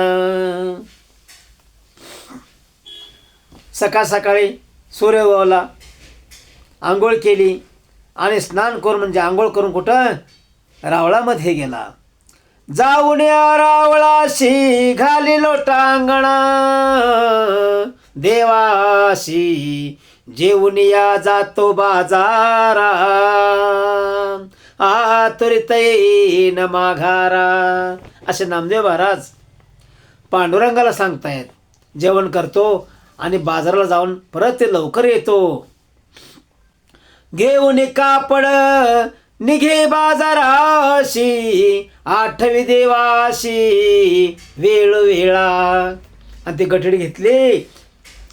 सकाळ सकाळी सूर्य उगवला, आंघोळ केली आणि स्नान करून म्हणजे आंघोळ करून कुठं? रावळामध्ये गेला. जाऊन या रावळाशी घाली लोटांगण, देवाशी जेवून या जातो बाजारा, आतुरित येईन माघारा. असे नामदेव महाराज पांडुरंगाला सांगतायत. जेवण करतो आणि बाजाराला जाऊन परत ते लवकर येतो. घेऊन कापड निघे बाजाराशी, आठवी देवाशी वेळोवेळा. आणि ती गठडी घेतली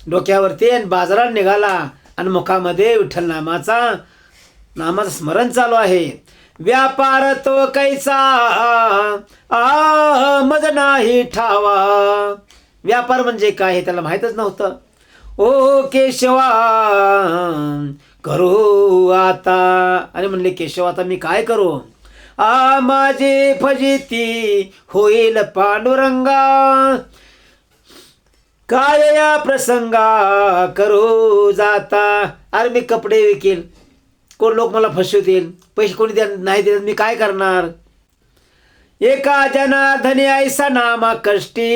डोक्यावरती आणि बाजारात निघाला आणि मुखामध्ये विठ्ठल नामाचं स्मरण चालू आहे. व्यापार तो कैसा मज नाही ठावा. व्यापार म्हणजे काय हे त्याला माहीतच नव्हतं. ओ केशवा करू आता. आणि म्हणले केशव आता मी काय करू? माझी फजिती होईल पांडुरंगा, काय या प्रसंगा करू जाता. अरे मी कपडे विकेल, कोण लोक मला फसवतील, पैसे कोणी नाही देत, मी काय करणार? एका जनार्दनी ऐसा नामा कष्टी,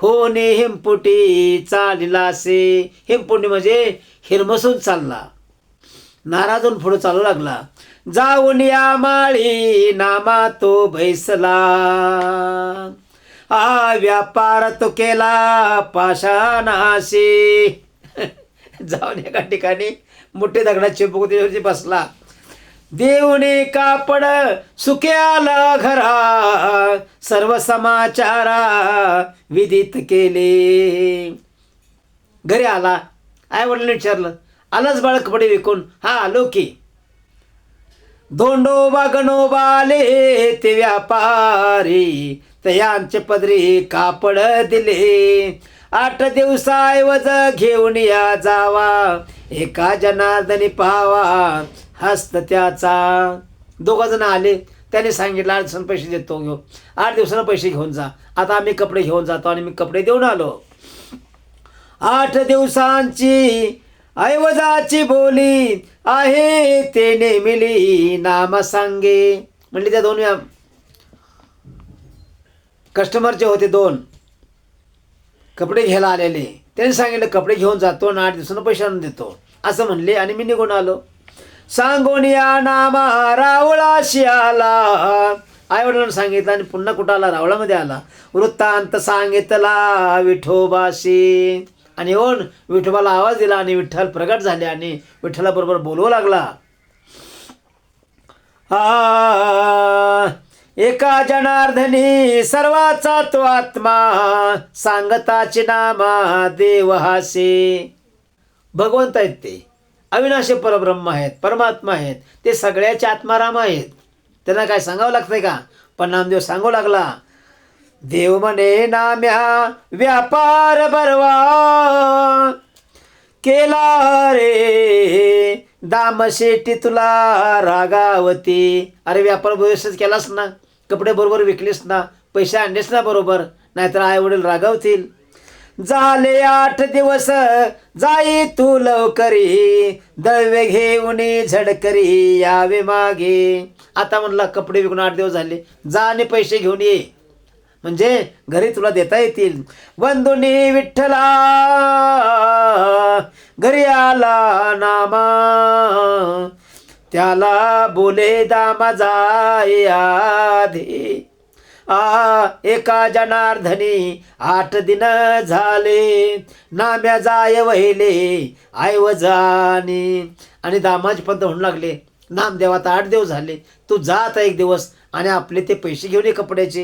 होणे हिमपुटी चालिलासे. हिमपुटी म्हणजे हिरमसून चालला, नाराज होऊन पुढे चालू लागला. जाऊन या माळी नामा तो बैसला, व्यापार तो केला पाषाणाशी. जाऊन एका ठिकाणी मोठे दगडात चिपकून बसला. देऊने कापड सुक्याला घरा, सर्व समाचारा विदित केले. घरी आला, आई वडिलांनी विचारलं, आलाच बाळ कपडे विकून? हा आलो की. धोंडोबा गणोबा आले ते व्यापारी, तयांचे पदरी कापड दिले. 8 दिवसाऐवज घेऊन या जावा, एका जनार्दनी पाहावा हस्त त्याचा. 2 जण आले, त्याने सांगितलं 8 दिवसांनी पैसे देतो, घेऊ 8 दिवसांना पैसे घेऊन जा. आता आम्ही कपडे घेऊन जातो आणि मी कपडे देऊन आलो. 8 दिवसांची ऐवजाची बोली आहे, ते नेमिली नाम सांगे. म्हणजे त्या 2 कस्टमरचे होते, 2 कपडे घ्यायला आलेले. त्यांनी सांगितलं कपडे घेऊन जातो आणि 8 दिवसांना पैसे आणून देतो असं म्हणले आणि मी निघून आलो. सांगून या नामा रावळाशी आला. आईवडिलांना सांगितलं आणि पुन्हा कुठं आला? रावळामध्ये आला. वृत्तांत सांगितला विठोबाशी. आणि येऊन विठोबाला आवाज दिला आणि विठ्ठल प्रगट झाले आणि विठ्ठलाबरोबर बोलवू लागला. एका जनार्दनी सर्वाचा तो आत्मा, सांगताचे नामा देव हासे. भगवंत आहेत ते, अविनाशी परब्रह्म आहेत, परमात्मा आहेत, ते सगळ्याचे आत्माराम आहेत. त्यांना काय सांगावं लागतंय का? पण नामदेव सांगू लागला, देव म्हणे नाम्या व्यापार बरवा, केला रे दामशेटी तुला रागावती. अरे व्यापार व्यवस्थित केलास ना, कपडे बरोबर विकलीस ना, पैसे आणलेस ना बरोबर, नाहीतर आई वडील रागावतील. झाले 8 दिवस जाई तू लवकरी, दळवे घेऊन झडकरी यावे मागे. आता म्हणला कपडे विकून 8 दिवस झाले, जा आणि पैसे घेऊन ये, म्हणजे घरी तुला देता येतील. बंधुनी विठ्ठला घरी आला नामा, त्याला बोले दामा जाय आधी. एका जनार्दनी 8 दिन झाले, नाम्या जाय वहिले ऐवजानी. आणि दामाजी पंत म्हणू लागले, नामदेव आता 8 दिवस झाले, तू जा आता 1 दिवस आणि आपले ते पैसे घेऊन ये कपड्याचे.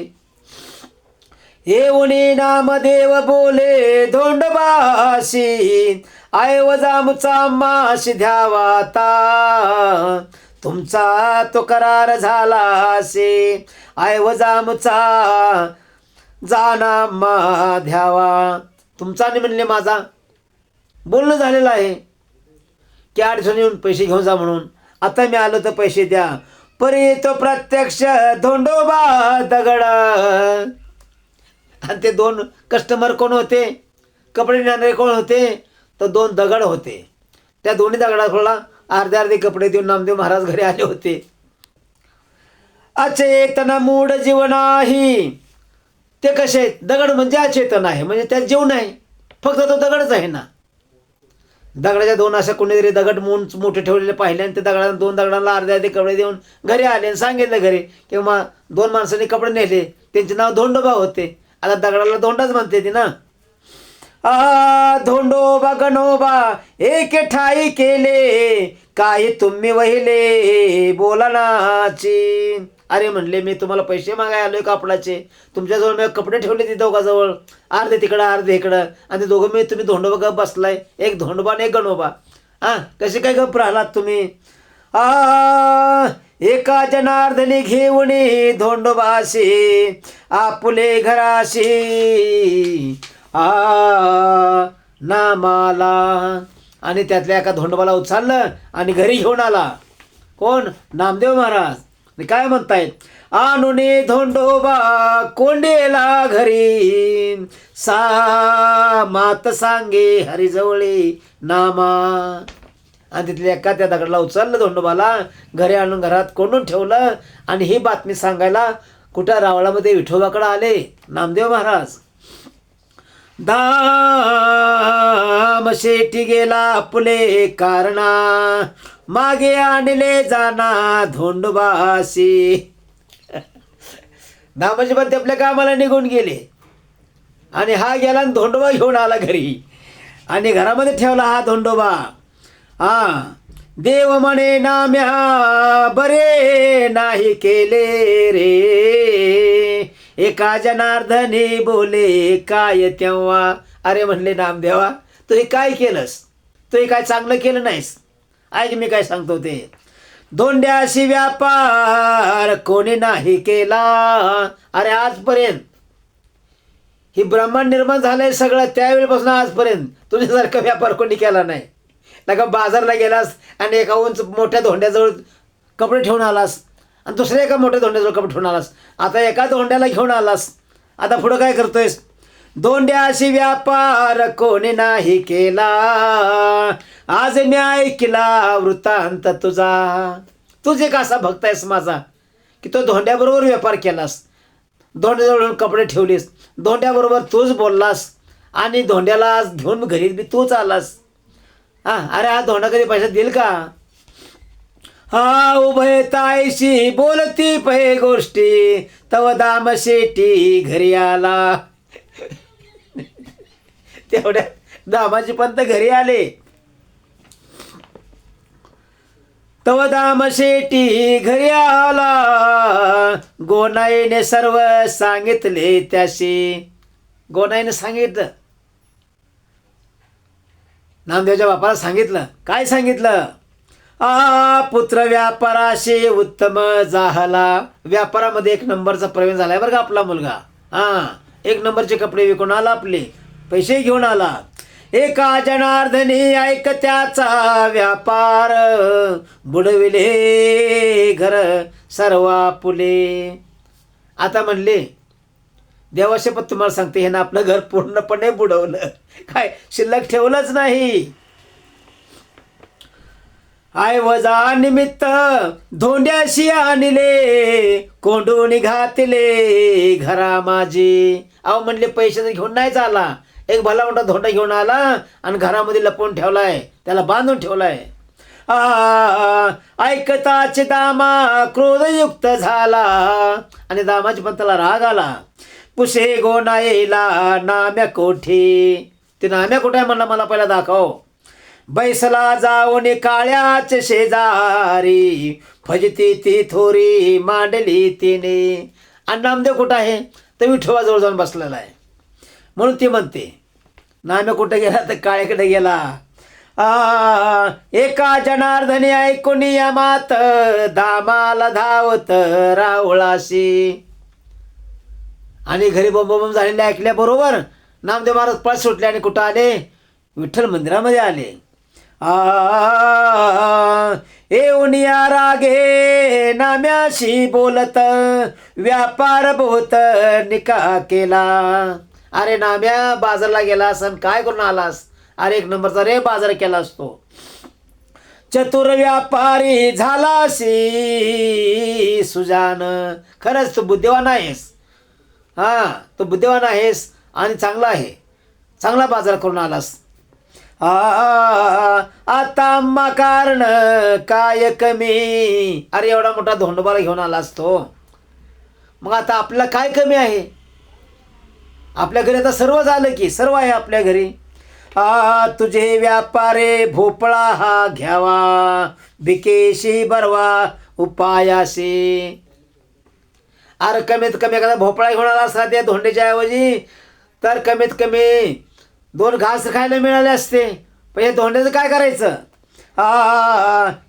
येऊनी नामदेव बोले धोंडोबाशी, ऐवजामुचा माशी द्यावाता, तुमचा तो करार झाला असे, ऐवजामुचा जाना मा द्यावा. तुमचा आणि म्हणले माझा बोलणं झालेलं आहे की 8 दिवसांनी येऊन पैसे घेऊन जा म्हणून. आता मी आलो तर पैसे द्या. परी तो प्रत्यक्ष धोंडोबा दगड. आणि ते 2 कस्टमर कोण होते, कपडे नेणारे कोण होते, तर 2 दगड होते. त्या दोन्ही दगडाला अर्धे कपडे देऊन नामदेव महाराज घरी आले होते. अचेतन मूढ जीवन आहे. ते कसे आहेत, दगड म्हणजे अचेतन आहे, म्हणजे त्यात जीव नाही, फक्त तो दगडच आहे ना. दगडाच्या 2 अशा कोणीतरी दगड मोठे ठेवलेले पाहिले आणि ते 2 दगडांना अर्धे कपडे देऊन घरी आले आणि सांगितलं घरी किंवा 2 माणसांनी कपडे नेले, त्यांचे नाव धोंडोबा होते. आता दगडाला धोंडाच म्हणते ती ना. धोंडोबा गणोबा एक ठाई केले, काय तुम्ही वहिले बोलानाची. अरे म्हणले मी तुम्हाला पैसे मागाय आलोय कापडाचे, तुमच्याजवळ मी कपडे ठेवले ते दोघाजवळ, अर्धे तिकडं अर्धे इकडं, आणि ते दोघं मी तुम्ही धोंडोबा गप बसलाय, एक धोंडोबा आणि एक गणोबा. कसे काय गप राहिलात तुम्ही. एका जनार्दनी घेऊन धोंडोबाशी आपुले घराशी नामाला. आणि त्यातल्या एका धोंडोबाला उचललं आणि घरी घेऊन आला. कोण, नामदेव महाराज. काय म्हणतायत, आणुने धोंडोबा कोंडेला घरी, सा मात सांगे हरिजवळे नामा. आणि तिथल्या एका त्या दगडाला उचललं धोंडोबाला, घरी आणून घरात कोंडून ठेवलं. आणि ही बातमी सांगायला कुठं रावळामध्ये विठोबाकडे आले नामदेव महाराज. दाम शेठी गेला आपले कारणा, मागे आणले जाना धोंडोबाशी. दामाजी पण ते आपल्या कामाला निघून गेले आणि हा गेला आणि धोंडोबा घेऊन आला घरी आणि घरामध्ये ठेवला हा धोंडोबा. देव म्हणे नाम्या बरे नाही केले रे, एका जनार्दनी बोले काय तेव्हा. अरे म्हणले नामदेवा, तू हे काय केलंस, तू हे काय चांगलं केलं नाहीस. ऐक मी काय सांगतो ते. धोंड्याशी व्यापार कोणी नाही केला. अरे आजपर्यंत ही ब्रह्मांड निर्माण झालंय सगळं, त्यावेळेपासून आजपर्यंत तुझ्यासारखा व्यापार कोणी केला नाही. नका बाजारला गेलास आणि एका उंच मोठ्या धोंड्याजवळ कपडे ठेवून आलास आणि दुसऱ्या एका मोठ्या धोंड्याजवळ कपडे ठेवून आलास. आता एका धोंड्याला घेऊन आलास, आता पुढं काय करतोयस. धोंड्याशी व्यापार कोणी नाही केला, आज मी ऐकला वृत्तांत तुझा. तूच एक असा भक्त आहेस माझा की तो धोंड्याबरोबर व्यापार केलास, धोंड्याजवळ कपडे ठेवलीस, धोंड्याबरोबर तूच बोललास आणि धोंड्याला आज घेऊन घरी बी तूच आलास. अरे हा धोंडा कधी पैसा देईल का. उभय ताईशी बोलती पै गोष्टी, तव दाम शेटी घरी आला. तेवढ्या दामाजी पंत घरी आले. तव दाम शेटी घरी आला, गोनाईने सर्व सांगितले त्याशी. गोनाईने सांगितलं, नामदेवच्या बापाला सांगितलं. काय सांगितलं. पुत्र व्यापाराशी उत्तम झाला. व्यापारामध्ये 1 नंबरचा प्रवीण झालाय बरं का आपला मुलगा. 1 नंबरचे कपडे विकून आला, आपले पैसे घेऊन आला. एका जनार्दनी ऐक त्याचा व्यापार, बुडविले घर सर्व पुले. आता म्हणले देवाशपथ तुम्हाला सांगते, ह्यानं आपलं घर पूर्णपणे बुडवलं, काय शिल्लक ठेवलंच नाही. ऐवजा निमित्त धोंड्याशी आणले, कोंडून घातले घरा माझी. अहो म्हणले पैसे तर घेऊन नाही चाला, एक भला मोठा धोंडा घेऊन आला आणि घरामध्ये लपवून ठेवलाय, त्याला बांधून ठेवलाय. ऐकताच दामा क्रोधयुक्त झाला आणि दामाच्या पंताला राग आला. पुसे गोनाईला नाम्या कोठी. ते नाम्या कुठे आहे म्हणला, मला पहिला दाखव. बैसला जाऊन काळ्याच शेजारी, फजती ती थोरी मांडली तिने. आणि नामदेव कुठं आहे तर विठोबाजवळ जाऊन बसलेला आहे. म्हणून ती म्हणते, नाम्या कुठे गेला तर काळ्याकडे गेला. एका जनार्दनी ऐकून या मात, दामाला धावत रावळाशी. आणि घरी बोंबोबम झालेले ऐकल्याबरोबर नामदेव महाराज पळ सुटले आणि कुठं आले, विठ्ठल मंदिरामध्ये आले. येऊनिया रागे नाम्याशी बोलत, व्यापार बहुत निका केला. अरे नाम्या, बाजारला गेला असन, काय करून आलास? अरे एक नंबरचा रे बाजार केला असतो. चतुर व्यापारी झालासी सुजान. खरंच तू बुद्धिवान आहेस. हां, तू बुद्धिवान आहेस आणि चांगला आहे, चांगला बाजार करून आलास. आता अम्मा कारण काय कमी. अरे एवढा मोठा धोंडोबाला घेऊन आला असतो, मग आता आपल्याला काय कमी आहे? आपल्या घरी आता सर्व झालं की, सर्व आहे आपल्या घरी. तुझे व्यापारे भोपळा हा घ्यावा, भिकेशी बरवा उपायाशी. अरे कमीत कमी एखादा भोपळा घेऊन आला असता त्या धोंड्याच्या ऐवजी, तर कमीत कमी 2 घास खायला मिळाले असते. पण हे धोंड्याचं काय करायचं?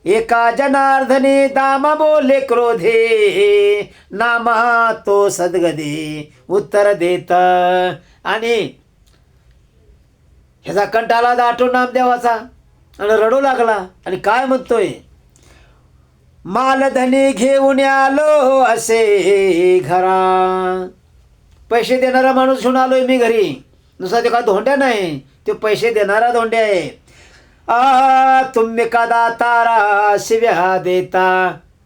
एका जनार्दनी दामा बोले क्रोधे, नामा तो सद्गदे उत्तर देत. आणि ह्याचा कंटाळा दाटून नामदेवाचा आणि रडू लागला आणि काय म्हणतोय, मालधनी घेऊन आलो असे घरा. पैसे देणारा माणूस घेऊन आलोय मी घरी, नुसता ते का धोंड्या नाही, ते पैसे देणारा धोंड्या आहे. तुम्ही कदा तारा शिव्या देता.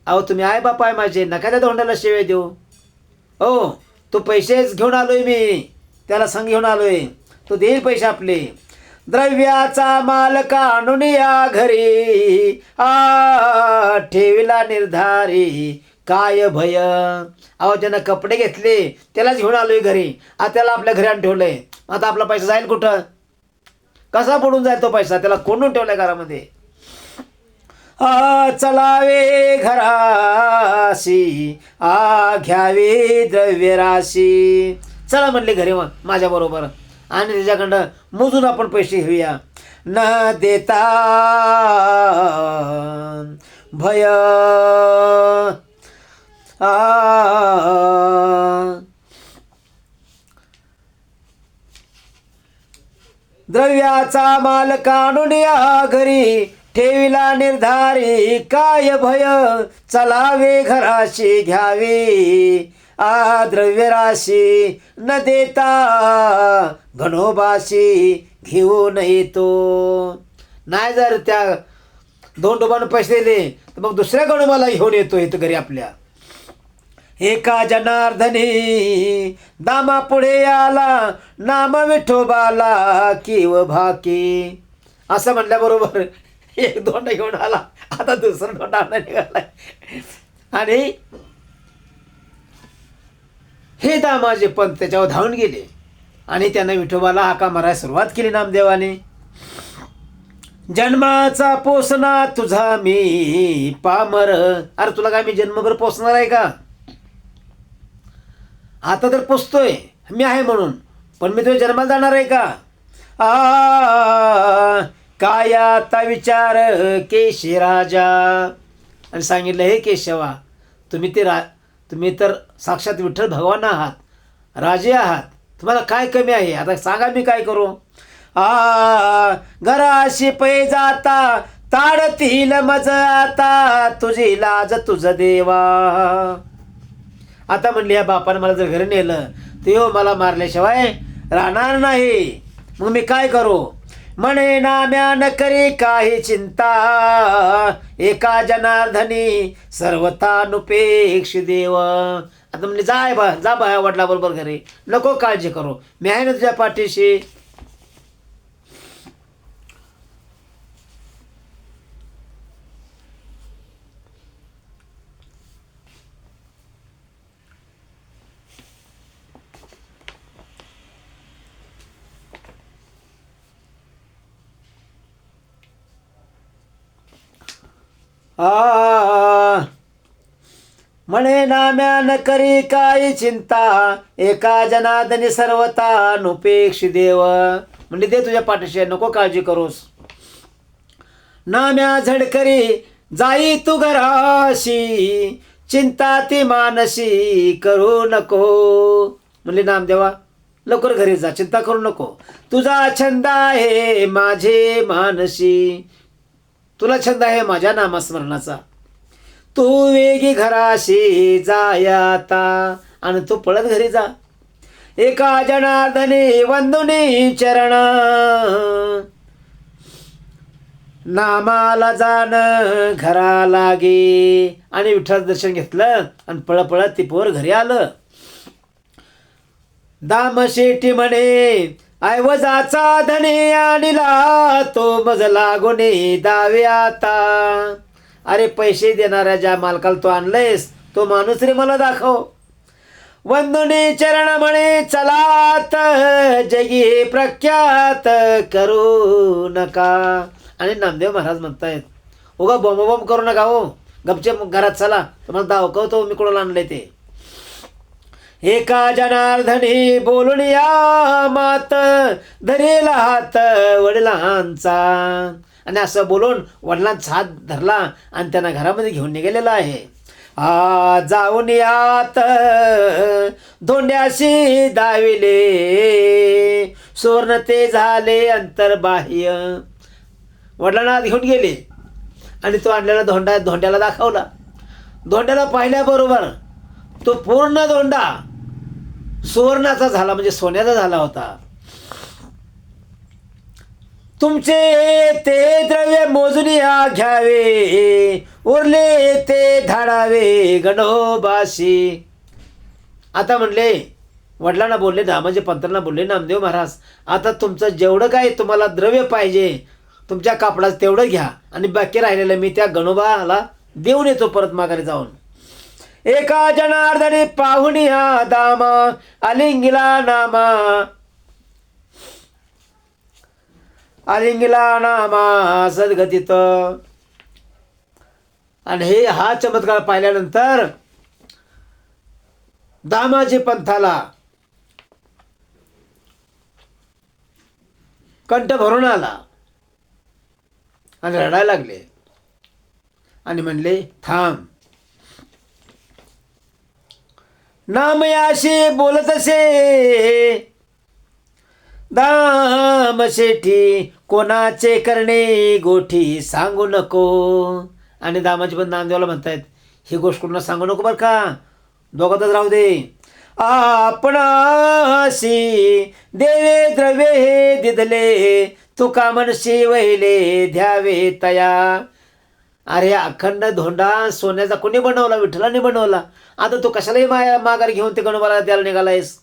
अहो तुम्ही आई बापा आहे माझे, नका त्या धोंड्याला शिव्या देऊ. हो, तो पैसेच घेऊन आलोय मी, त्याला संग घेऊन आलोय, तो देईल पैसे आपले. द्रव्याचा मालक आणून या घरी, ठेविला निर्धारी काय भय. अहो ज्यानं कपडे घेतले त्यालाच घेऊन आलोय घरी, आता त्याला आपल्या घरी आणून ठेवलंय. आता आपला पैसा जाईल कुठं? कसा पडून जाईल तो पैसा? त्याला कोंडून ठेवलाय घरामध्ये. चलावे घराशी, घ्यावे द्रव्यराशी. चला म्हणले घरी माझ्याबरोबर, आणि त्याच्याकडं मोजून आपण पैसे घेऊया. न देता भय द्रव्याचा माल काढून या घरी, ठेविला निर्धारी काय भय. चलावे घराशी, घ्यावे द्रव्यराशी. न देता घनोबाशी, घेऊन येतो. नाही जर त्या धोंडोबानं पैसे दिले तर मग दुसऱ्या गणोबाला घेऊन येतो इथं घरी आपल्या. एका जनार्दनी दामा पुढे आला, नाम विठोबाला किव भाकी. असं म्हणल्याबरोबर एक धोंडा घेऊन आला, आता दुसरा धोंडा आणला निघालाय. आणि हे दामाचे पंत त्याच्यावर धावून गेले आणि त्यानं विठोबाला हाका मारायला सुरुवात केली नामदेवाने. जन्माचा पोसना तुझा मी पामर. अरे तुला काय मी जन्मभर पोसणार आहे का? आता तर पोसतोय मी आहे म्हणून, पण मी तुझ्या जन्माला जाणार आहे का? काय आता विचार केशी राजा. आणि सांगितलं, हे केशवा, तुम्ही तर साक्षात विठ्ठल भगवान आहात, राजे आहात, तुम्हाला काय कमी आहे? आता सांगा मी काय करू? घराशी पै जाता, ताडतील मज आता, तुझी लाज तुझ देवा. आता म्हणली या बापानं मला जर घरी नेलं तो मला मारल्याशिवाय राहणार नाही. मग मी काय करू? म्हणे नाम्या न करी काही चिंता, एका जनार्दनी सर्वतानुपेक्ष देव. आता म्हणजे जा बा वडिलाबरोबर घरी, नको काळजी करू, मी आहे ना तुझ्या पाठीशी. आ म्हणे नाम्या न करी काही चिंता, एका जनार्दनी सर्वतानुपेक्ष देव. म्हणजे दे तुझ्या पाठीशी, नको काळजी करूस. नाम्या झडकरी जाई तू घराशी, चिंता ती मानसी करू नको. म्हणजे नामदेवा लवकर घरी जा, चिंता करू नको. तुझा छंद आहे माझे मानसी, तुला छंद आहे माझ्या नामस्मरणाचा. तू वेगी घराशी जायाता, आणि तू पळत घरी जा. एका जनार्दनी वंदुनी चरण, नामाला जाण घरा लागे. आणि विठ्ठल दर्शन घेतलं आणि पळत ती पोर घरी आलं. दामशेठी म्हणे ऐवजाचा धने आणला, तो मज लागुने दावे आता. अरे पैसे देणाऱ्या ज्या मालकाला तो आणलंयस, तो माणूस रे मला दाखव. वंदुनी चरण म्हणे चलात, जगी प्रख्यात करू नका. आणि नामदेव महाराज म्हणतायत उगा बॉम्ब करू नका हो, गपचे घरात चला, तुम्हाला दाखवतो मी कोणाला आणलंय ते. एका जनार्दनी बोलून या मात, धरेला हात वडिलांचा. आणि असं बोलून वडिलांचा हात धरला आणि त्यांना घरामध्ये घेऊन निघालेला आहे. जाऊन यात धोंड्याशी दाविले, सुवर्ण ते झाले अंतर्बाह्य. वडिलांना हात घेऊन गेले आणि तो आणलेला धोंड्याला दाखवला. धोंड्याला पाहिल्याबरोबर तो पूर्ण धोंडा सुवर्णाचा झाला, म्हणजे सोन्याचा झाला होता. तुमचे ते द्रव्य मोजून या घ्यावे, उरले ते धाडावे गणोबाशी. आता म्हणले वडिलांना बोलले, दामाजी पंतांना बोलले, नामदेव महाराज आता तुमचं जेवढं काय तुम्हाला द्रव्य पाहिजे तुमच्या कापडाचं तेवढं घ्या, आणि बाकी राहिलेलं मी त्या गणोबाला देऊन येतो परत माघारी जाऊन. एका जनार्दनी पाहुणी हा दामा, आलिंगिला नामा, आलिंगिला नामा सद्गतीत. आणि हा चमत्कार पाहिल्यानंतर दामाजी पंथाला कंठ भरून आला आणि रडायला लागले आणि म्हणले थांब. नामयाशी बोलत असे दामशेठी, कोणाचे करणे गोठी सांगू नको. आणि दामाजी पण नामदेवाला म्हणतायत ही गोष्ट कोणाला सांगू नको बरं का, दोघातच राहू दे. आपणाशी देवे द्रव्ये हे दिदले, तुका मनशी वहिले द्यावे तया. अरे अखंड धोंडा सोन्याचा कोणी बनवला? विठ्ठलाने बनवला. आता तू कशालाही माघार घेऊन ते गणोबाला द्यायला निघालायस?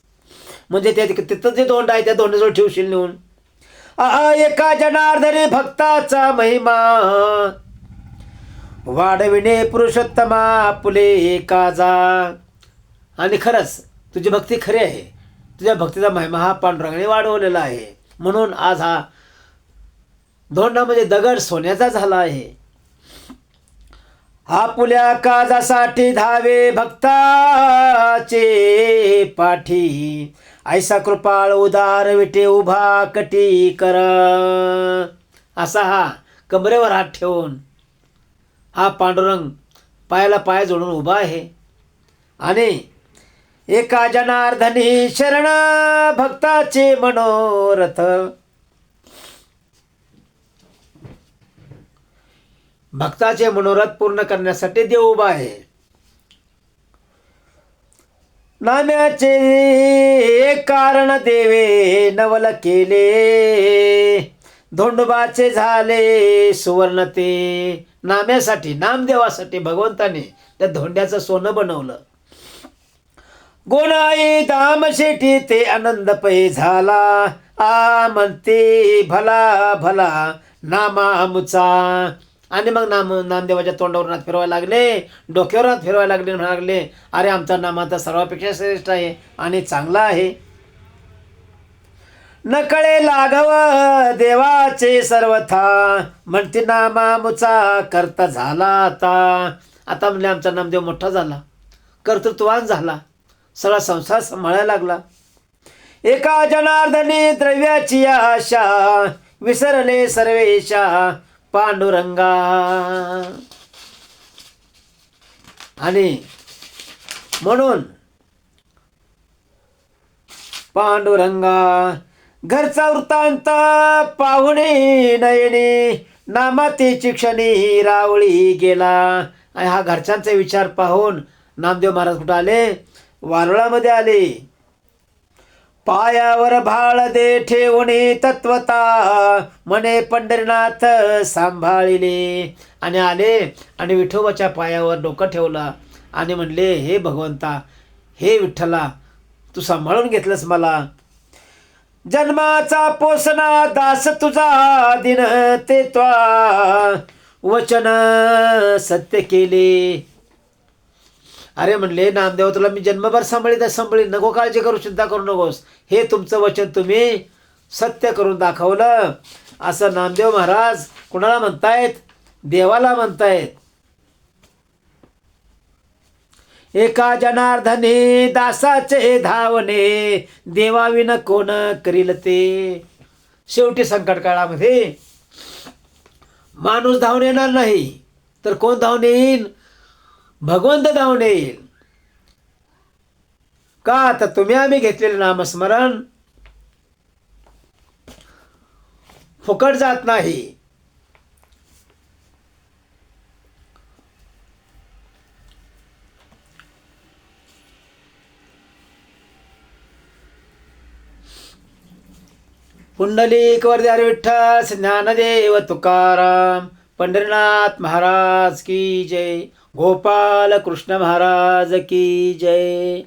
म्हणजे तिथं जे धोंडा आहे त्या धोंड्याजवळ ठेवशील नेऊन. एका जनार्दनी भक्ताचा महिमा, वाढविणे पुरुषोत्तमा पुले काजा. आणि खरंच तुझी भक्ती खरी आहे, तुझ्या भक्तीचा महिमा हा पांडुरंगाने वाढवलेला आहे. म्हणून आज हा धोंडा म्हणजे दगड सोन्याचा झाला आहे. आपुल्या काजासाठी धावे भक्ताचे पाठी, ऐसा कृपाळ उदार विटे उभा कटी कर. असा हा कमरेवर हात ठेवून हा पांडुरंग पायाला पाय जोडून उभा आहे. आणि एका जनार्दनी शरण भक्ताचे मनोरथ, भक्ताचे मनोरथ पूर्ण करण्यासाठी देव उभा आहे. नाम्याचे कारण देवे नवल केले, धोंडोबाचे झाले सुवर्ण ते. नाम्यासाठी, नामदेवासाठी भगवंताने त्या धोंड्याचं सोनं बनवलं. गोणाई दाम शेठी ते आनंद पै झाला, आ म्हणते भला भला नामामुचा. आणि मग नामदेवाच्या तोंडावर हात फिरवायला लागले, डोक्यावर हात फिरवायला लागले, म्हणायला लागले अरे आमचा नाम आता सर्वापेक्षा श्रेष्ठ आहे आणि चांगला आहे. नकळे लाघव देवाचे सर्वथा, म्हणते नामामुचा करता झाला आता. आता म्हणले आमचा नामदेव मोठा झाला, कर्तृत्वान झाला, सगळा संसार सांभाळायला लागला. एका जनार्दनी द्रव्याची आशा, विसरले सर्वेशा पांडुरंगा. आणि म्हणून पांडुरंगा घरचा वृत्तांत पाहुणे नयने, नामातेची क्षणी रावळी गेला. आणि हा घरच्यांचा विचार पाहून नामदेव महाराज कुठं आले? वारुळामध्ये आले. पायावर भाळ दे ठेवणे तत्वता, म्हणे पंढरीनाथ सांभाळिले. आणि आले आणि विठोबाच्या पायावर डोकं ठेवलं आणि म्हणले हे भगवंता, हे विठ्ठला, तू सांभाळून घेतलंस मला. जन्माचा पोसना दास तुझा दिन, ते त्वा वचन सत्य केले. अरे म्हणले नामदेव, तुला मी जन्मभर सांभाळीन, नको काळजी करू, चिंता करू नकोस, हे तुमचं वचन तुम्ही सत्य करून दाखवलं. असं नामदेव महाराज कुणाला म्हणतायत? देवाला म्हणतायत. एका जनार्दने दासाचे धावणे, देवाविन कोण करील ते. शेवटी संकट काळामध्ये माणूस धावून येणार नाही, तर कोण धावून येईल? भगवंत धावून येईल. का? तर तुम्ही आम्ही घेतलेले नामस्मरण फुकट जात नाही. पुंडलिक वरदारी विठ्ठल, ज्ञानदेव तुकाराम, पंढरीनाथ महाराज की जय, गोपाल कृष्ण महाराज की जय.